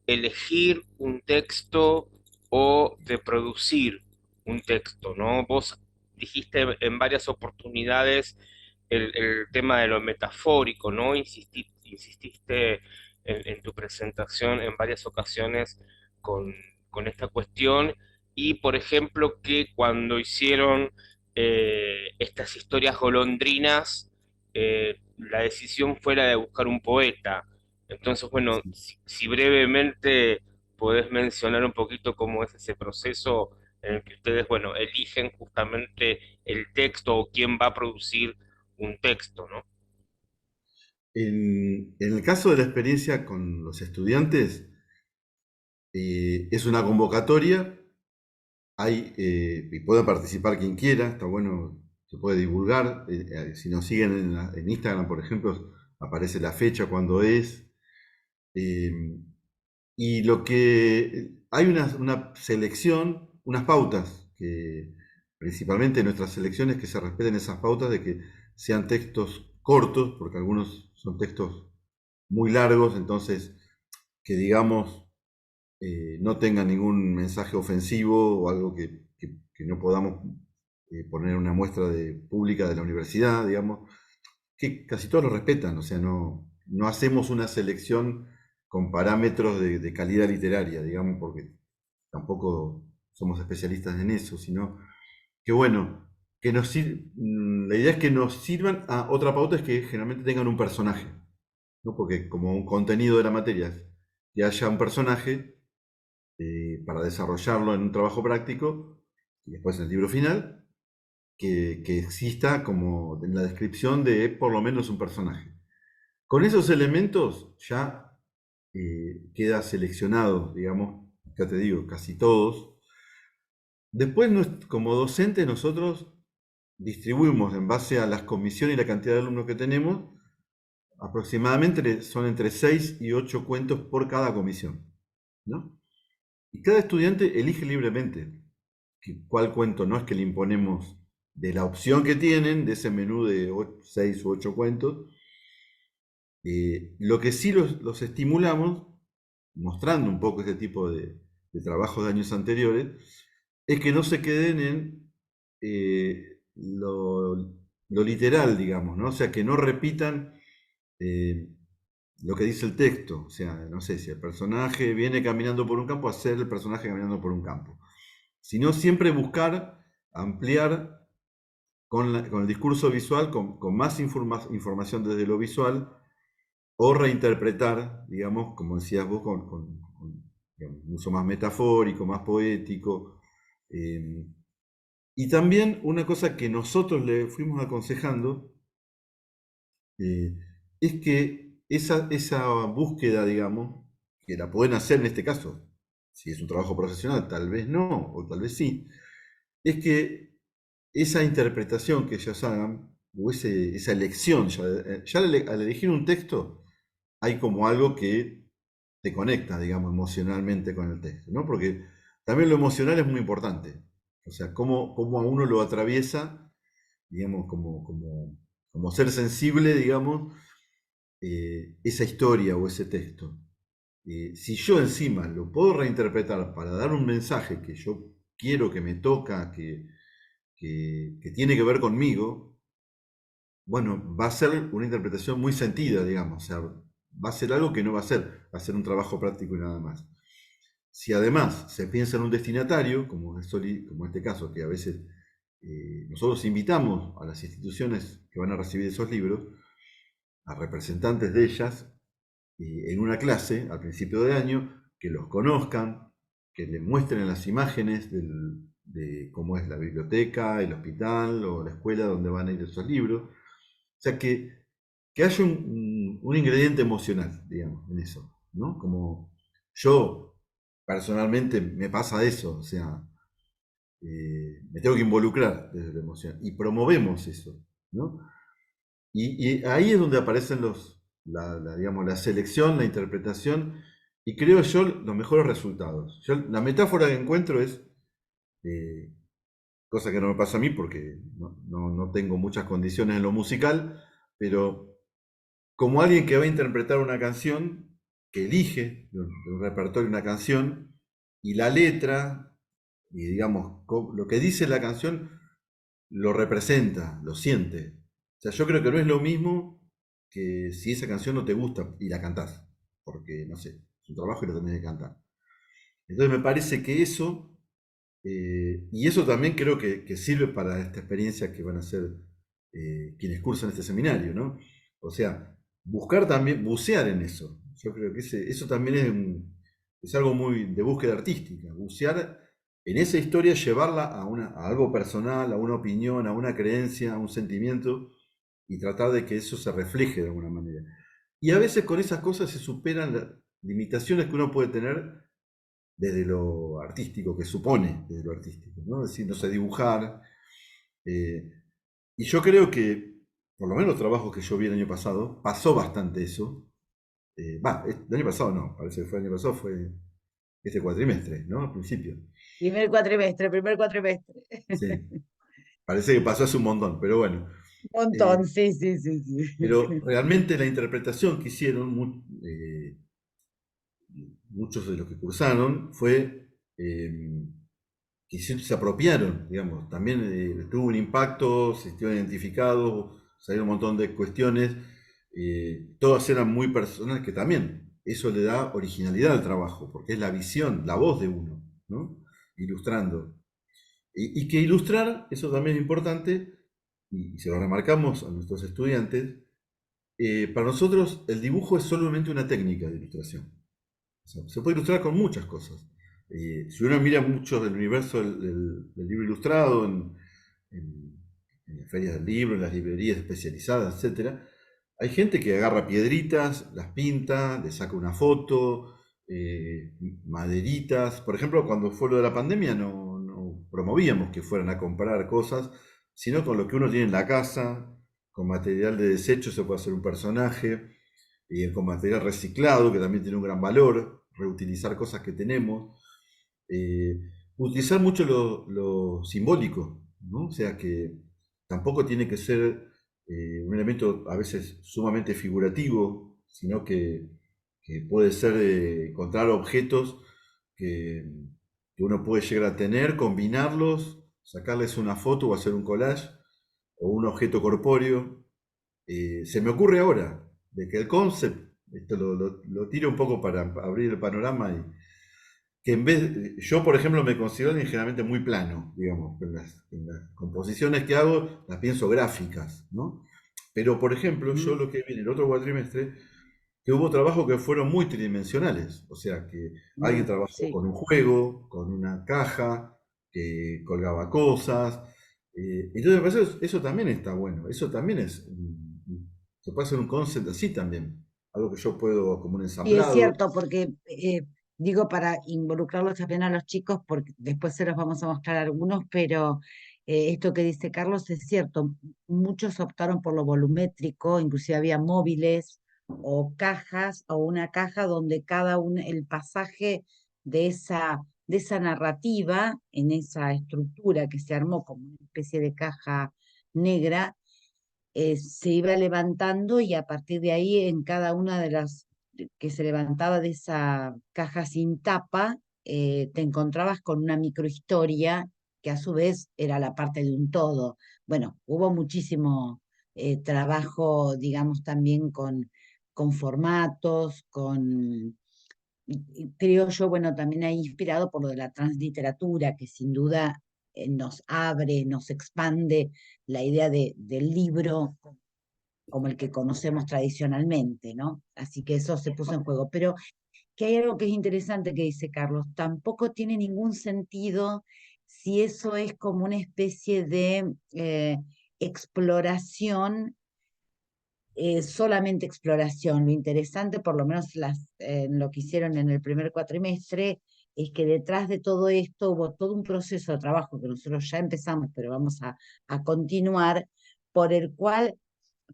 elegir un texto o de producir un texto, ¿no? Vos dijiste en varias oportunidades el tema de lo metafórico, ¿no? Insististe en tu presentación en varias ocasiones con, con esta cuestión y, por ejemplo, que cuando hicieron estas historias golondrinas, la decisión fue la de buscar un poeta. Entonces, bueno, si brevemente podés mencionar un poquito cómo es ese proceso en el que ustedes, bueno, eligen justamente el texto o quién va a producir un texto, ¿no? En el caso de la experiencia con los estudiantes, es una convocatoria, y puede participar quien quiera, está bueno, se puede divulgar. Si nos siguen en Instagram, por ejemplo, aparece la fecha, cuando es. eh, y lo que hay una selección, unas pautas, que principalmente en nuestras selecciones que se respeten esas pautas de que sean textos cortos, porque algunos son textos muy largos, entonces que digamos no tengan ningún mensaje ofensivo o algo que no podamos poner una muestra pública de la universidad, digamos, que casi todos lo respetan, o sea, no hacemos una selección con parámetros de calidad literaria, digamos, porque tampoco somos especialistas en eso, sino que bueno, la idea es que nos sirvan. Otra pauta es que generalmente tengan un personaje, ¿no? Porque como un contenido de la materia es que haya un personaje para desarrollarlo en un trabajo práctico y después en el libro final, que exista como en la descripción de por lo menos un personaje. Con esos elementos ya queda seleccionado, digamos, ya te digo, casi todos. Después, como docentes, nosotros distribuimos en base a las comisiones y la cantidad de alumnos que tenemos, aproximadamente son entre 6 y 8 cuentos por cada comisión, ¿no? Y cada estudiante elige libremente cuál cuento. No es que le imponemos de la opción que tienen, de ese menú de 6 u 8 cuentos. Lo que sí los estimulamos, mostrando un poco este tipo de trabajos de años anteriores, es que no se queden en lo literal, digamos, ¿no? O sea, que no repitan eh, lo que dice el texto. O sea, no sé, si el personaje viene caminando por un campo, hacer el personaje caminando por un campo. Sino siempre buscar ampliar con el discurso visual, con más información desde lo visual, o reinterpretar, digamos, como decías vos, digamos, un uso más metafórico, más poético. eh, y también una cosa que nosotros le fuimos aconsejando eh, es que esa búsqueda, digamos, que la pueden hacer en este caso, si es un trabajo profesional, tal vez no, o tal vez sí, es que esa interpretación que ellos hagan, o esa elección, ya al elegir un texto, hay como algo que te conecta, digamos, emocionalmente con el texto, ¿no? Porque también lo emocional es muy importante. O sea, cómo a uno lo atraviesa, digamos, como ser sensible, digamos, esa historia o ese texto. Si yo encima lo puedo reinterpretar para dar un mensaje que yo quiero, que me toca, que tiene que ver conmigo, bueno, va a ser una interpretación muy sentida, digamos. O sea, va a ser algo que no va a ser un trabajo práctico y nada más. Si además se piensa en un destinatario, como este caso, que a veces nosotros invitamos a las instituciones que van a recibir esos libros, a representantes de ellas, en una clase al principio de año, que los conozcan, que les muestren las imágenes de cómo es la biblioteca, el hospital o la escuela donde van a ir esos libros. O sea, que haya un ingrediente emocional, digamos, en eso. ¿no? Como yo personalmente me pasa eso, o sea, me tengo que involucrar desde la emoción y promovemos eso, ¿no? Y ahí es donde aparecen digamos, la selección, la interpretación y creo yo los mejores resultados. La metáfora que encuentro es, eh, cosa que no me pasa a mí porque no tengo muchas condiciones en lo musical, pero como alguien que va a interpretar una canción, que elige de un repertorio una canción, y la letra, y digamos, lo que dice la canción, lo representa, lo siente. O sea, yo creo que no es lo mismo que si esa canción no te gusta y la cantás, porque, no sé, es un trabajo y lo tenés que cantar. Entonces me parece que eso, y eso también creo que sirve para esta experiencia que van a hacer quienes cursan este seminario, ¿no? O sea, buscar también, bucear en eso. Yo creo que eso también es algo muy de búsqueda artística, bucear en esa historia, llevarla a algo personal, a una opinión, a una creencia, a un sentimiento, y tratar de que eso se refleje de alguna manera. Y a veces con esas cosas se superan las limitaciones que uno puede tener desde lo artístico, que supone desde lo artístico, ¿no? Es decir, no sé, dibujar. eh, y yo creo que, por lo menos los trabajos que yo vi el año pasado, pasó bastante eso. El año pasado no, parece que fue el año pasado, fue este cuatrimestre, ¿no? Al principio. Primer cuatrimestre. Sí, parece que pasó hace un montón, pero bueno. Un Eh, montón, sí, sí, sí, sí. pero realmente la interpretación que hicieron muchos de los que cursaron fue que se apropiaron, digamos, también tuvo un impacto, se estuvieron identificados, salieron un montón de cuestiones, todas eran muy personales, que también eso le da originalidad al trabajo, porque es la visión, la voz de uno, ¿no? Ilustrando. Y que ilustrar, eso también es importante, y se lo remarcamos a nuestros estudiantes, para nosotros el dibujo es solamente una técnica de ilustración. O sea, se puede ilustrar con muchas cosas. Si uno mira mucho del universo del libro ilustrado, en- en las ferias del libro, en las librerías especializadas, etcétera, hay gente que agarra piedritas, las pinta, le saca una foto, maderitas. Por ejemplo, cuando fue lo de la pandemia no promovíamos que fueran a comprar cosas, sino con lo que uno tiene en la casa, con material de desecho se puede hacer un personaje, y con material reciclado, que también tiene un gran valor, reutilizar cosas que tenemos, eh, utilizar mucho lo simbólico, ¿no? O sea que tampoco tiene que ser un elemento a veces sumamente figurativo, sino que puede ser encontrar objetos que uno puede llegar a tener, combinarlos, sacarles una foto o hacer un collage o un objeto corpóreo. Se me ocurre ahora de que el concept, esto lo tiro un poco para abrir el panorama, y que yo por ejemplo me considero alguien generalmente muy plano, digamos, en las composiciones que hago las pienso gráficas, ¿no? Pero por ejemplo, yo Mm, lo que vi en el otro cuatrimestre, que hubo trabajos que fueron muy tridimensionales, o sea que alguien trabajó sí. con un juego, con una caja, que colgaba cosas, entonces me parece eso también está bueno, eso también se puede hacer un concept así también, algo que yo puedo como un Sí, es ensamblado. cierto, porque digo para involucrarlos también a los chicos, porque después se los vamos a mostrar algunos, pero esto que dice Carlos es cierto, muchos optaron por lo volumétrico, inclusive había móviles o cajas, o una caja donde cada uno, el pasaje de esa narrativa, en esa estructura que se armó como una especie de caja negra, se iba levantando y a partir de ahí en cada una de las que se levantaba de esa caja sin tapa, te encontrabas con una microhistoria que a su vez era la parte de un todo. Bueno, hubo muchísimo trabajo, digamos, también con formatos, y creo yo, bueno, también ahí inspirado por lo de la transliteratura, que sin duda nos abre, nos expande la idea del libro como el que conocemos tradicionalmente, ¿no? Así que eso se puso en juego. Pero que hay algo que es interesante que dice Carlos, tampoco tiene ningún sentido si eso es como una especie de exploración solamente exploración. Lo interesante, por lo menos lo que hicieron en el primer cuatrimestre, es que detrás de todo esto hubo todo un proceso de trabajo que nosotros ya empezamos, pero vamos a continuar, por el cual,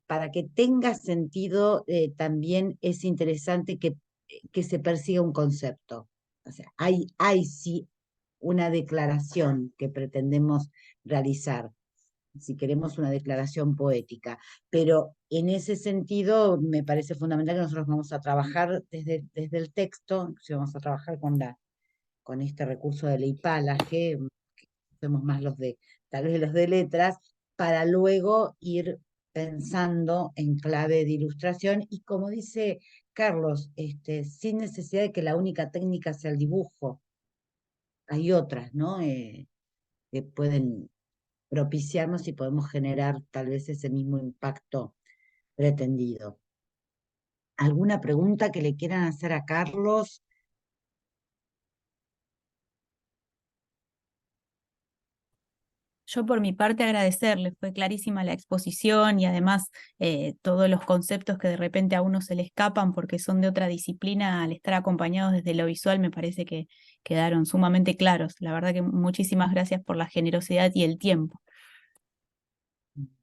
para que tenga sentido, también es interesante que se persiga un concepto. O sea, hay sí una declaración que pretendemos realizar, si queremos una declaración poética, pero en ese sentido me parece fundamental que nosotros vamos a trabajar desde el texto, si vamos a trabajar con este recurso de leipalaje, que somos más tal vez los de letras, para luego ir pensando en clave de ilustración y como dice Carlos, sin necesidad de que la única técnica sea el dibujo, hay otras, ¿no? Que pueden propiciarnos y podemos generar tal vez ese mismo impacto pretendido. ¿Alguna pregunta que le quieran hacer a Carlos? Yo por mi parte agradecerle, fue clarísima la exposición y además todos los conceptos que de repente a uno se le escapan porque son de otra disciplina, al estar acompañados desde lo visual me parece que quedaron sumamente claros. La verdad que muchísimas gracias por la generosidad y el tiempo.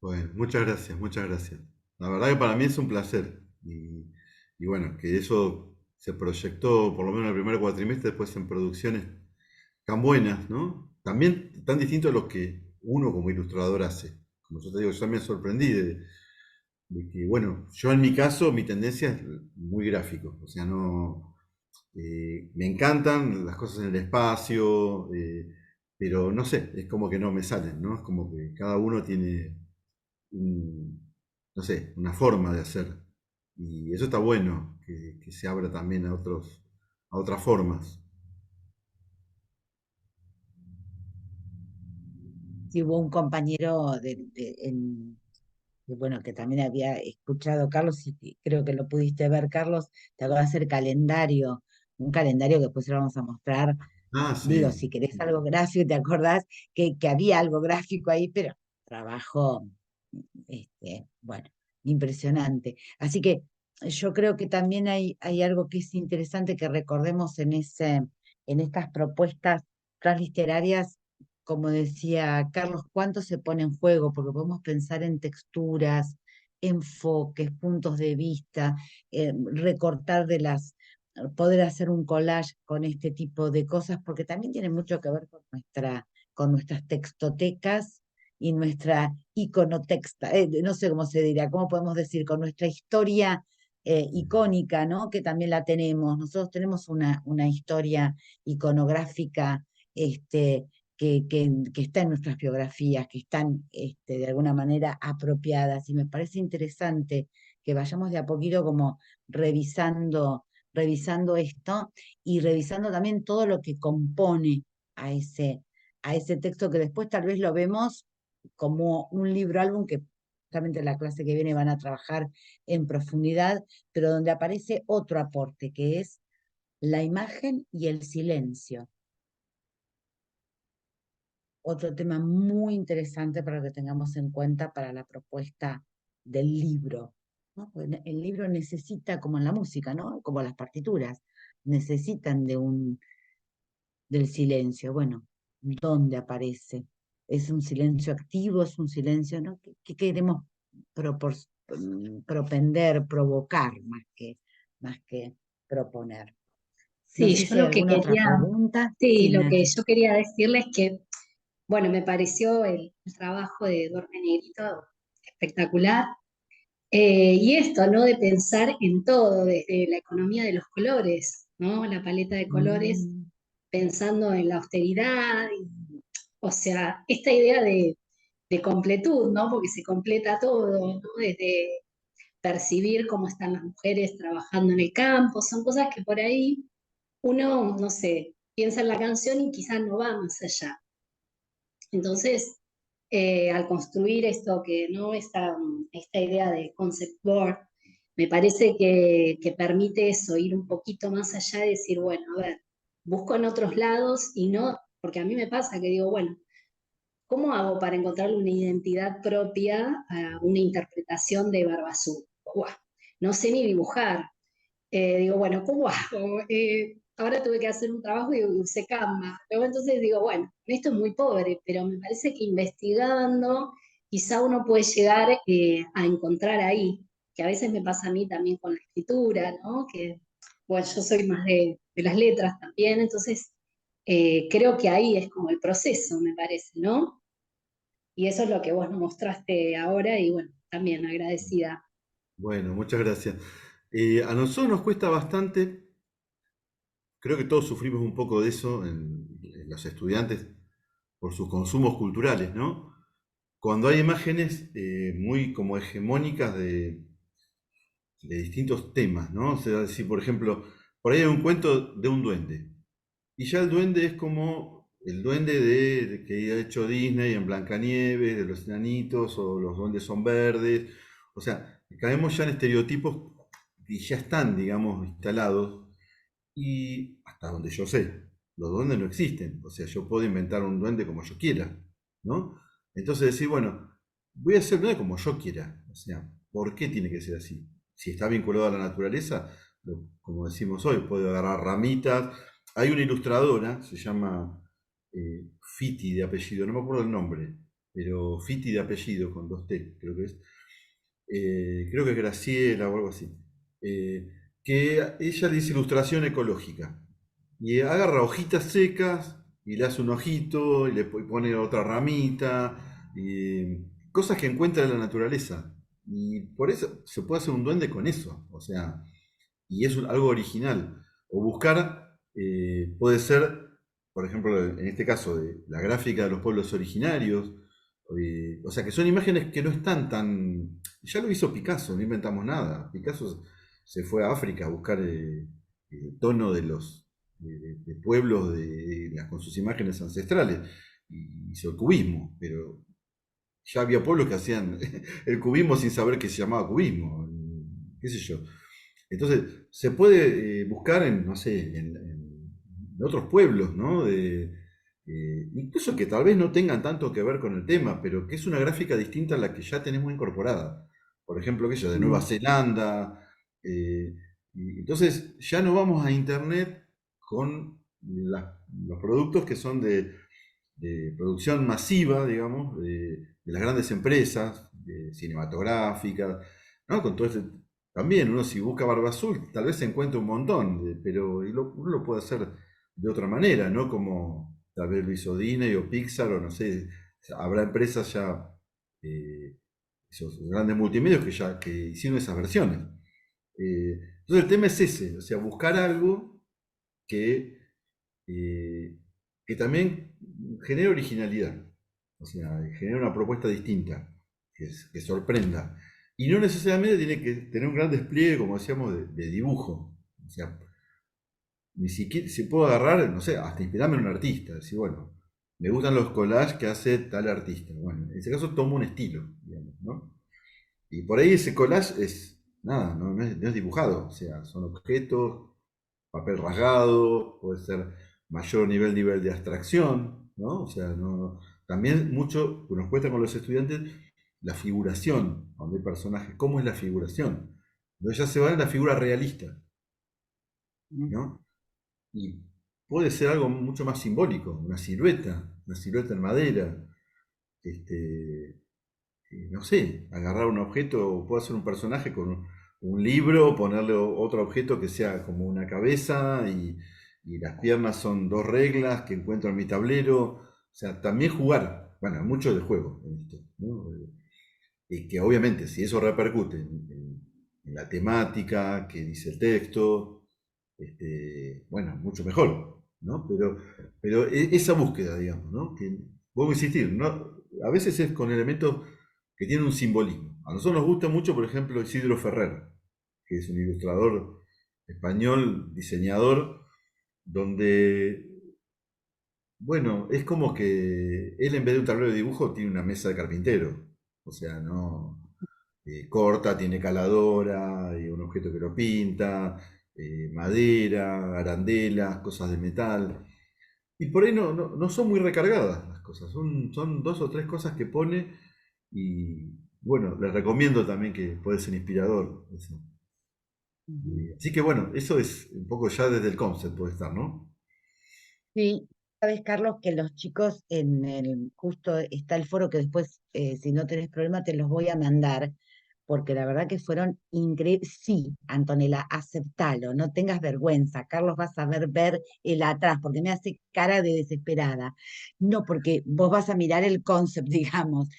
Bueno, muchas gracias, muchas gracias. La verdad que para mí es un placer. Y bueno, que eso se proyectó por lo menos en el primer cuatrimestre, después en producciones tan buenas, ¿no? También tan distintos a lo que uno como ilustrador hace. Como yo te digo, yo me sorprendí de que, bueno, yo en mi caso, mi tendencia es muy gráfico. O sea, no. Me encantan las cosas en el espacio, pero no sé, es como que no me salen, ¿no? Es como que cada uno tiene no sé, una forma de hacer. Y eso está bueno, que se abra también a otras formas. Sí, hubo un compañero que, bueno, que también había escuchado Carlos y creo que lo pudiste ver, Carlos, te acaba de hacer calendario, un calendario que después se lo vamos a mostrar. Ah, Digo, sí. si querés algo gráfico, te acordás que había algo gráfico ahí, pero trabajo, bueno, impresionante. Así que yo creo que también hay algo que es interesante que recordemos en estas propuestas transliterarias, como decía Carlos, cuánto se pone en juego, porque podemos pensar en texturas, enfoques, puntos de vista, recortar poder hacer un collage con este tipo de cosas, porque también tiene mucho que ver con nuestras textotecas y nuestra iconotexta, no sé cómo se dirá, cómo podemos decir, con nuestra historia icónica, ¿no? Que también la tenemos. Nosotros tenemos una historia iconográfica que está en nuestras biografías, que están de alguna manera apropiadas, y me parece interesante que vayamos de a poquito como revisando esto y revisando también todo lo que compone a ese texto que después tal vez lo vemos como un libro álbum que justamente en la clase que viene van a trabajar en profundidad, pero donde aparece otro aporte que es la imagen y el silencio. Otro tema muy interesante para que tengamos en cuenta para la propuesta del libro, ¿no? Porque el libro necesita, como en la música, ¿no? Como las partituras, necesitan del silencio. Bueno, ¿dónde aparece? ¿Es un silencio activo? ¿Es un silencio, no? ¿Qué queremos propender, provocar más que proponer? No Sí, sé yo si hay lo que alguna otra quería, pregunta. sí, Sí, lo que Nati. yo quería decirles que, bueno, me pareció el trabajo de Duerme Negrito espectacular. Y esto, ¿no? De pensar en todo, desde la economía de los colores, ¿no? La paleta de colores, Mm. pensando en la austeridad, o sea, esta idea de completud, ¿no? Porque se completa todo, ¿no? Desde percibir cómo están las mujeres trabajando en el campo, son cosas que por ahí uno, no sé, piensa en la canción y quizás no va más allá. Entonces, al construir esto que no esta idea de concept board, me parece que permite eso, ir un poquito más allá y decir, bueno, a ver, busco en otros lados y no, porque a mí me pasa que digo, bueno, ¿cómo hago para encontrar una identidad propia a una interpretación de Barba Azul? "Guau, no sé ni dibujar". Digo, bueno, ¿cómo hago? Ahora tuve que hacer un trabajo y usé Canva. Luego entonces digo, bueno, esto es muy pobre, pero me parece que investigando quizá uno puede llegar a encontrar ahí, que a veces me pasa a mí también con la escritura, ¿no? Que, bueno, yo soy más de las letras también, entonces creo que ahí es como el proceso, me parece, ¿no? Y eso es lo que vos nos mostraste ahora y bueno, también agradecida. Bueno, muchas gracias. A nosotros nos cuesta bastante, creo que todos sufrimos un poco de eso en los estudiantes por sus consumos culturales, ¿no? Cuando hay imágenes muy como hegemónicas de distintos temas, ¿no? O sea, si por ejemplo, por ahí hay un cuento de un duende, y ya el duende es como el duende que ha hecho Disney en Blancanieves, de los enanitos, o los duendes son verdes, o sea, caemos ya en estereotipos y ya están, digamos, instalados, y hasta donde yo sé, los duendes no existen, o sea, yo puedo inventar un duende como yo quiera, ¿no? Entonces decir, bueno, voy a hacer duende como yo quiera, o sea, ¿por qué tiene que ser así? Si está vinculado a la naturaleza, como decimos hoy, puedo agarrar ramitas. Hay una ilustradora, se llama Fiti de apellido, no me acuerdo el nombre, pero Fiti de apellido, con dos T, creo que es. Creo que es Graciela o algo así. eh, que ella dice ilustración ecológica. Y agarra hojitas secas y le hace un ojito y le pone otra ramita, y cosas que encuentra en la naturaleza. Y por eso se puede hacer un duende con eso, o sea, y es algo original. O buscar, puede ser, por ejemplo, en este caso, de la gráfica de los pueblos originarios, o sea, que son imágenes que no están tan... Ya lo hizo Picasso, no inventamos nada. Picasso se fue a África a buscar el tono de los de pueblos con sus imágenes ancestrales y hizo el cubismo, pero ya había pueblos que hacían el cubismo sin saber que se llamaba cubismo, qué sé yo. Entonces, se puede buscar en, no sé, en otros pueblos, ¿no? Incluso que tal vez no tengan tanto que ver con el tema, pero que es una gráfica distinta a la que ya tenemos incorporada. Por ejemplo, aquella de Nueva Zelanda. eh, y entonces, ya no vamos a internet con los productos que son de producción masiva, digamos, de las grandes empresas cinematográficas, ¿no? Con todo también uno si busca Barba Azul, tal vez se encuentre un montón, pero uno lo puede hacer de otra manera, ¿no? Como tal vez lo hizo Disney o Pixar, o no sé, habrá empresas ya, eh, esos grandes multimedios que hicieron esas versiones. Entonces el tema es ese, o sea, buscar algo que, eh, que también genere originalidad, o sea, genere una propuesta distinta, que sorprenda. Y no necesariamente tiene que tener un gran despliegue, como decíamos, de dibujo. O sea, ni siquiera se puede agarrar, no sé, hasta inspirarme en un artista. Decir, bueno, me gustan los collages que hace tal artista. Bueno, en ese caso tomo un estilo, digamos, ¿no? Y por ahí ese collage es, nada, no es dibujado. O sea, son objetos, papel rasgado, puede ser mayor nivel de abstracción, ¿no? O sea, también mucho nos cuesta con los estudiantes la figuración, donde hay personajes, cómo es la figuración. Entonces ya se va en la figura realista, ¿no? Y puede ser algo mucho más simbólico, una silueta en madera, este, no sé, agarrar un objeto, puedo hacer un personaje con un libro, ponerle otro objeto que sea como una cabeza y las piernas son dos reglas que encuentro en mi tablero. O sea, también jugar, bueno, mucho de juego en esto, ¿no? Y que obviamente si eso repercute en la temática que dice el texto, bueno, mucho mejor, ¿no? Pero esa búsqueda, digamos, ¿no? Que, vuelvo a insistir, ¿no? A veces es con elementos que tienen un simbolismo. A nosotros nos gusta mucho, por ejemplo, Isidro Ferrer, que es un ilustrador español, diseñador, donde, bueno, es como que él en vez de un tablero de dibujo tiene una mesa de carpintero. O sea, no corta, tiene caladora, y un objeto que lo pinta, madera, arandelas, cosas de metal. Y por ahí no son muy recargadas las cosas, son dos o tres cosas que pone y, bueno, les recomiendo también que puede ser inspirador eso. Ujú. Así que bueno, eso es un poco ya desde el concept puede estar, ¿no? Sí, sabes, Carlos, que los chicos justo está el foro que después, si no tenés problema, te los voy a mandar, porque la verdad que fueron increíbles. Sí, Antonella, aceptalo, no tengas vergüenza. Carlos va a saber ver el atrás, porque me hace cara de desesperada. No, porque vos vas a mirar el concept, digamos.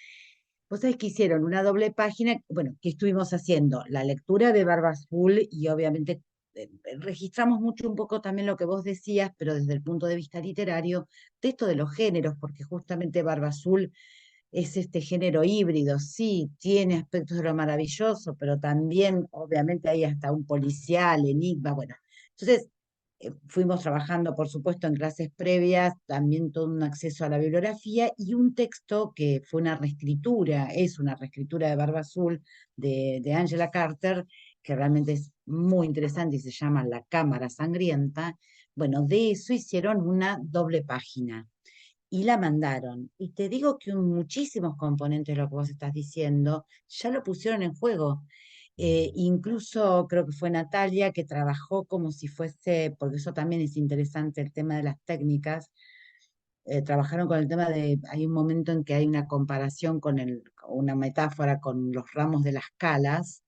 Vos sabés que hicieron una doble página, bueno, que estuvimos haciendo la lectura de Barba Azul y obviamente registramos mucho un poco también lo que vos decías, pero desde el punto de vista literario, de esto de los géneros, porque justamente Barba Azul es este género híbrido, sí, tiene aspectos de lo maravilloso, pero también obviamente hay hasta un policial, enigma, bueno. Entonces, fuimos trabajando, por supuesto, en clases previas, también todo un acceso a la bibliografía y un texto que fue una reescritura, es una reescritura de Barba Azul de Angela Carter, que realmente es muy interesante y se llama La Cámara Sangrienta. Bueno, de eso hicieron una doble página y la mandaron. Y te digo que muchísimos componentes de lo que vos estás diciendo ya lo pusieron en juego. Incluso creo que fue Natalia que trabajó como si fuese, porque eso también es interesante, el tema de las técnicas. Trabajaron con el tema de, hay un momento en que hay una comparación una metáfora con los ramos de las calas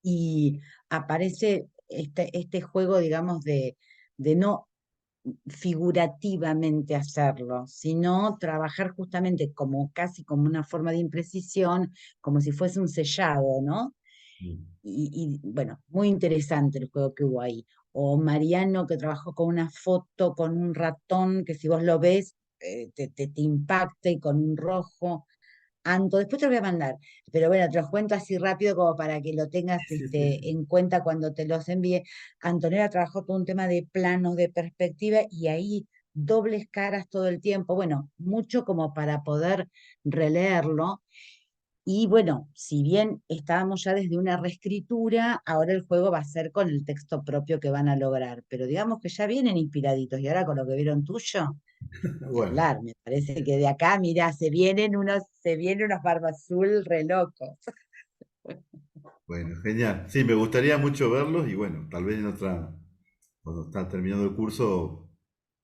y aparece este juego, digamos, de no figurativamente hacerlo, sino trabajar justamente como casi como una forma de imprecisión, como si fuese un sellado, ¿no? Mm. Bueno, muy interesante el juego que hubo ahí. O Mariano que trabajó con una foto con un ratón que si vos lo ves te impacta y con un rojo. Anto, después te lo voy a mandar, pero bueno, te los cuento así rápido como para que lo tengas Sí, sí, sí. en cuenta cuando te los envíe. Antonella trabajó todo un tema de planos, de perspectiva y ahí dobles caras todo el tiempo, bueno, mucho como para poder releerlo. Y bueno, si bien estábamos ya desde una reescritura, ahora el juego va a ser con el texto propio que van a lograr, pero digamos que ya vienen inspiraditos y ahora con lo que vieron tuyo. Ni Bueno, hablar, me parece que de acá, mira, se vienen unos Barba Azul re locos. bueno, genial. Sí, me gustaría mucho verlos y bueno, tal vez en otra, cuando está terminando el curso,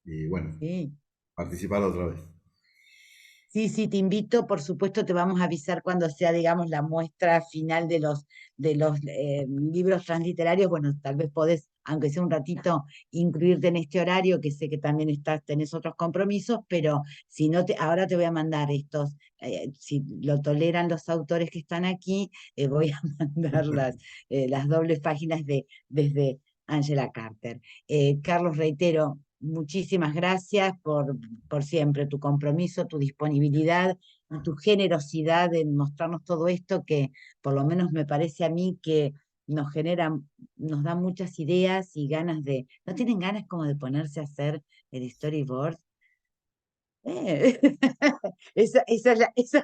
y bueno, Sí. participar otra vez. Sí, sí, te invito, por supuesto, te vamos a avisar cuando sea, digamos, la muestra final de los libros transliterarios. Bueno, tal vez podés, aunque sea un ratito, incluirte en este horario, que sé que también tenés otros compromisos, pero si no ahora te voy a mandar estos, si lo toleran los autores que están aquí, voy a mandar las dobles páginas desde Angela Carter. Carlos, reitero, muchísimas gracias por siempre, tu compromiso, tu disponibilidad y tu generosidad en mostrarnos todo esto que por lo menos me parece a mí que nos genera, nos da muchas ideas y ganas ¿no tienen ganas como de ponerse a hacer el storyboard? Eh, esa es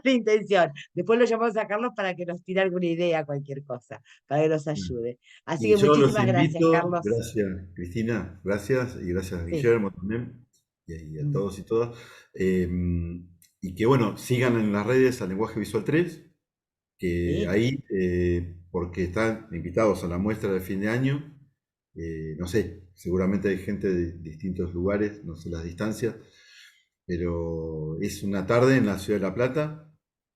la intención. Después lo llamamos a Carlos para que nos tire alguna idea, cualquier cosa, para que nos ayude. Así Y que yo los muchísimas gracias, invito, Carlos. gracias Cristina, gracias y gracias a Sí. Guillermo también y a Mm, todos y todas. Eh, y que bueno, sigan en las redes al Lenguaje Visual 3 que sí. ahí, porque están invitados a la muestra de fin de año, no sé, seguramente hay gente de distintos lugares, no sé las distancias, pero es una tarde en la ciudad de La Plata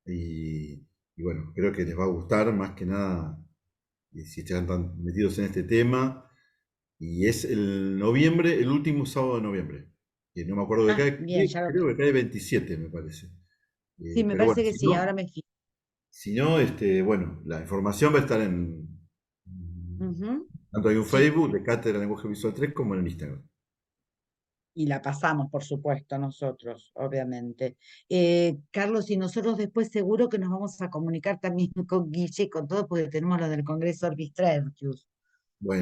y bueno, creo que les va a gustar más que nada si están tan metidos en este tema. Y es el noviembre, el último sábado de noviembre. Que no me acuerdo de Ah, qué, bien, ya lo creo tengo. que cae 27, me parece. Sí, me Pero bueno, parece que sí, ahora me fijo. si no, bueno, la información va a estar en. Ujú. Tanto hay un Sí, Facebook de Cátedra de Lenguaje Visual 3 como en el Instagram. y la pasamos, por supuesto, nosotros, obviamente. Carlos, y nosotros después seguro que nos vamos a comunicar también con Guille y con todo, porque tenemos lo del Congreso Orbis Tertius,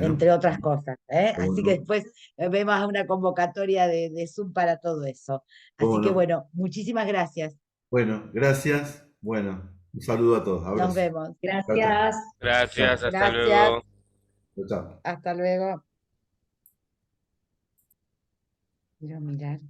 entre Bueno, otras cosas, ¿eh? cómo Así que no, después vemos una convocatoria de Zoom para todo eso. cómo Así que no. bueno, muchísimas gracias. Bueno, gracias. Bueno, un saludo a todos. Nos Abrazo. vemos. Chao, chao. Gracias. Gracias, Chao. hasta Gracias. luego. Chao, chao. Hasta luego. Quiero mirar.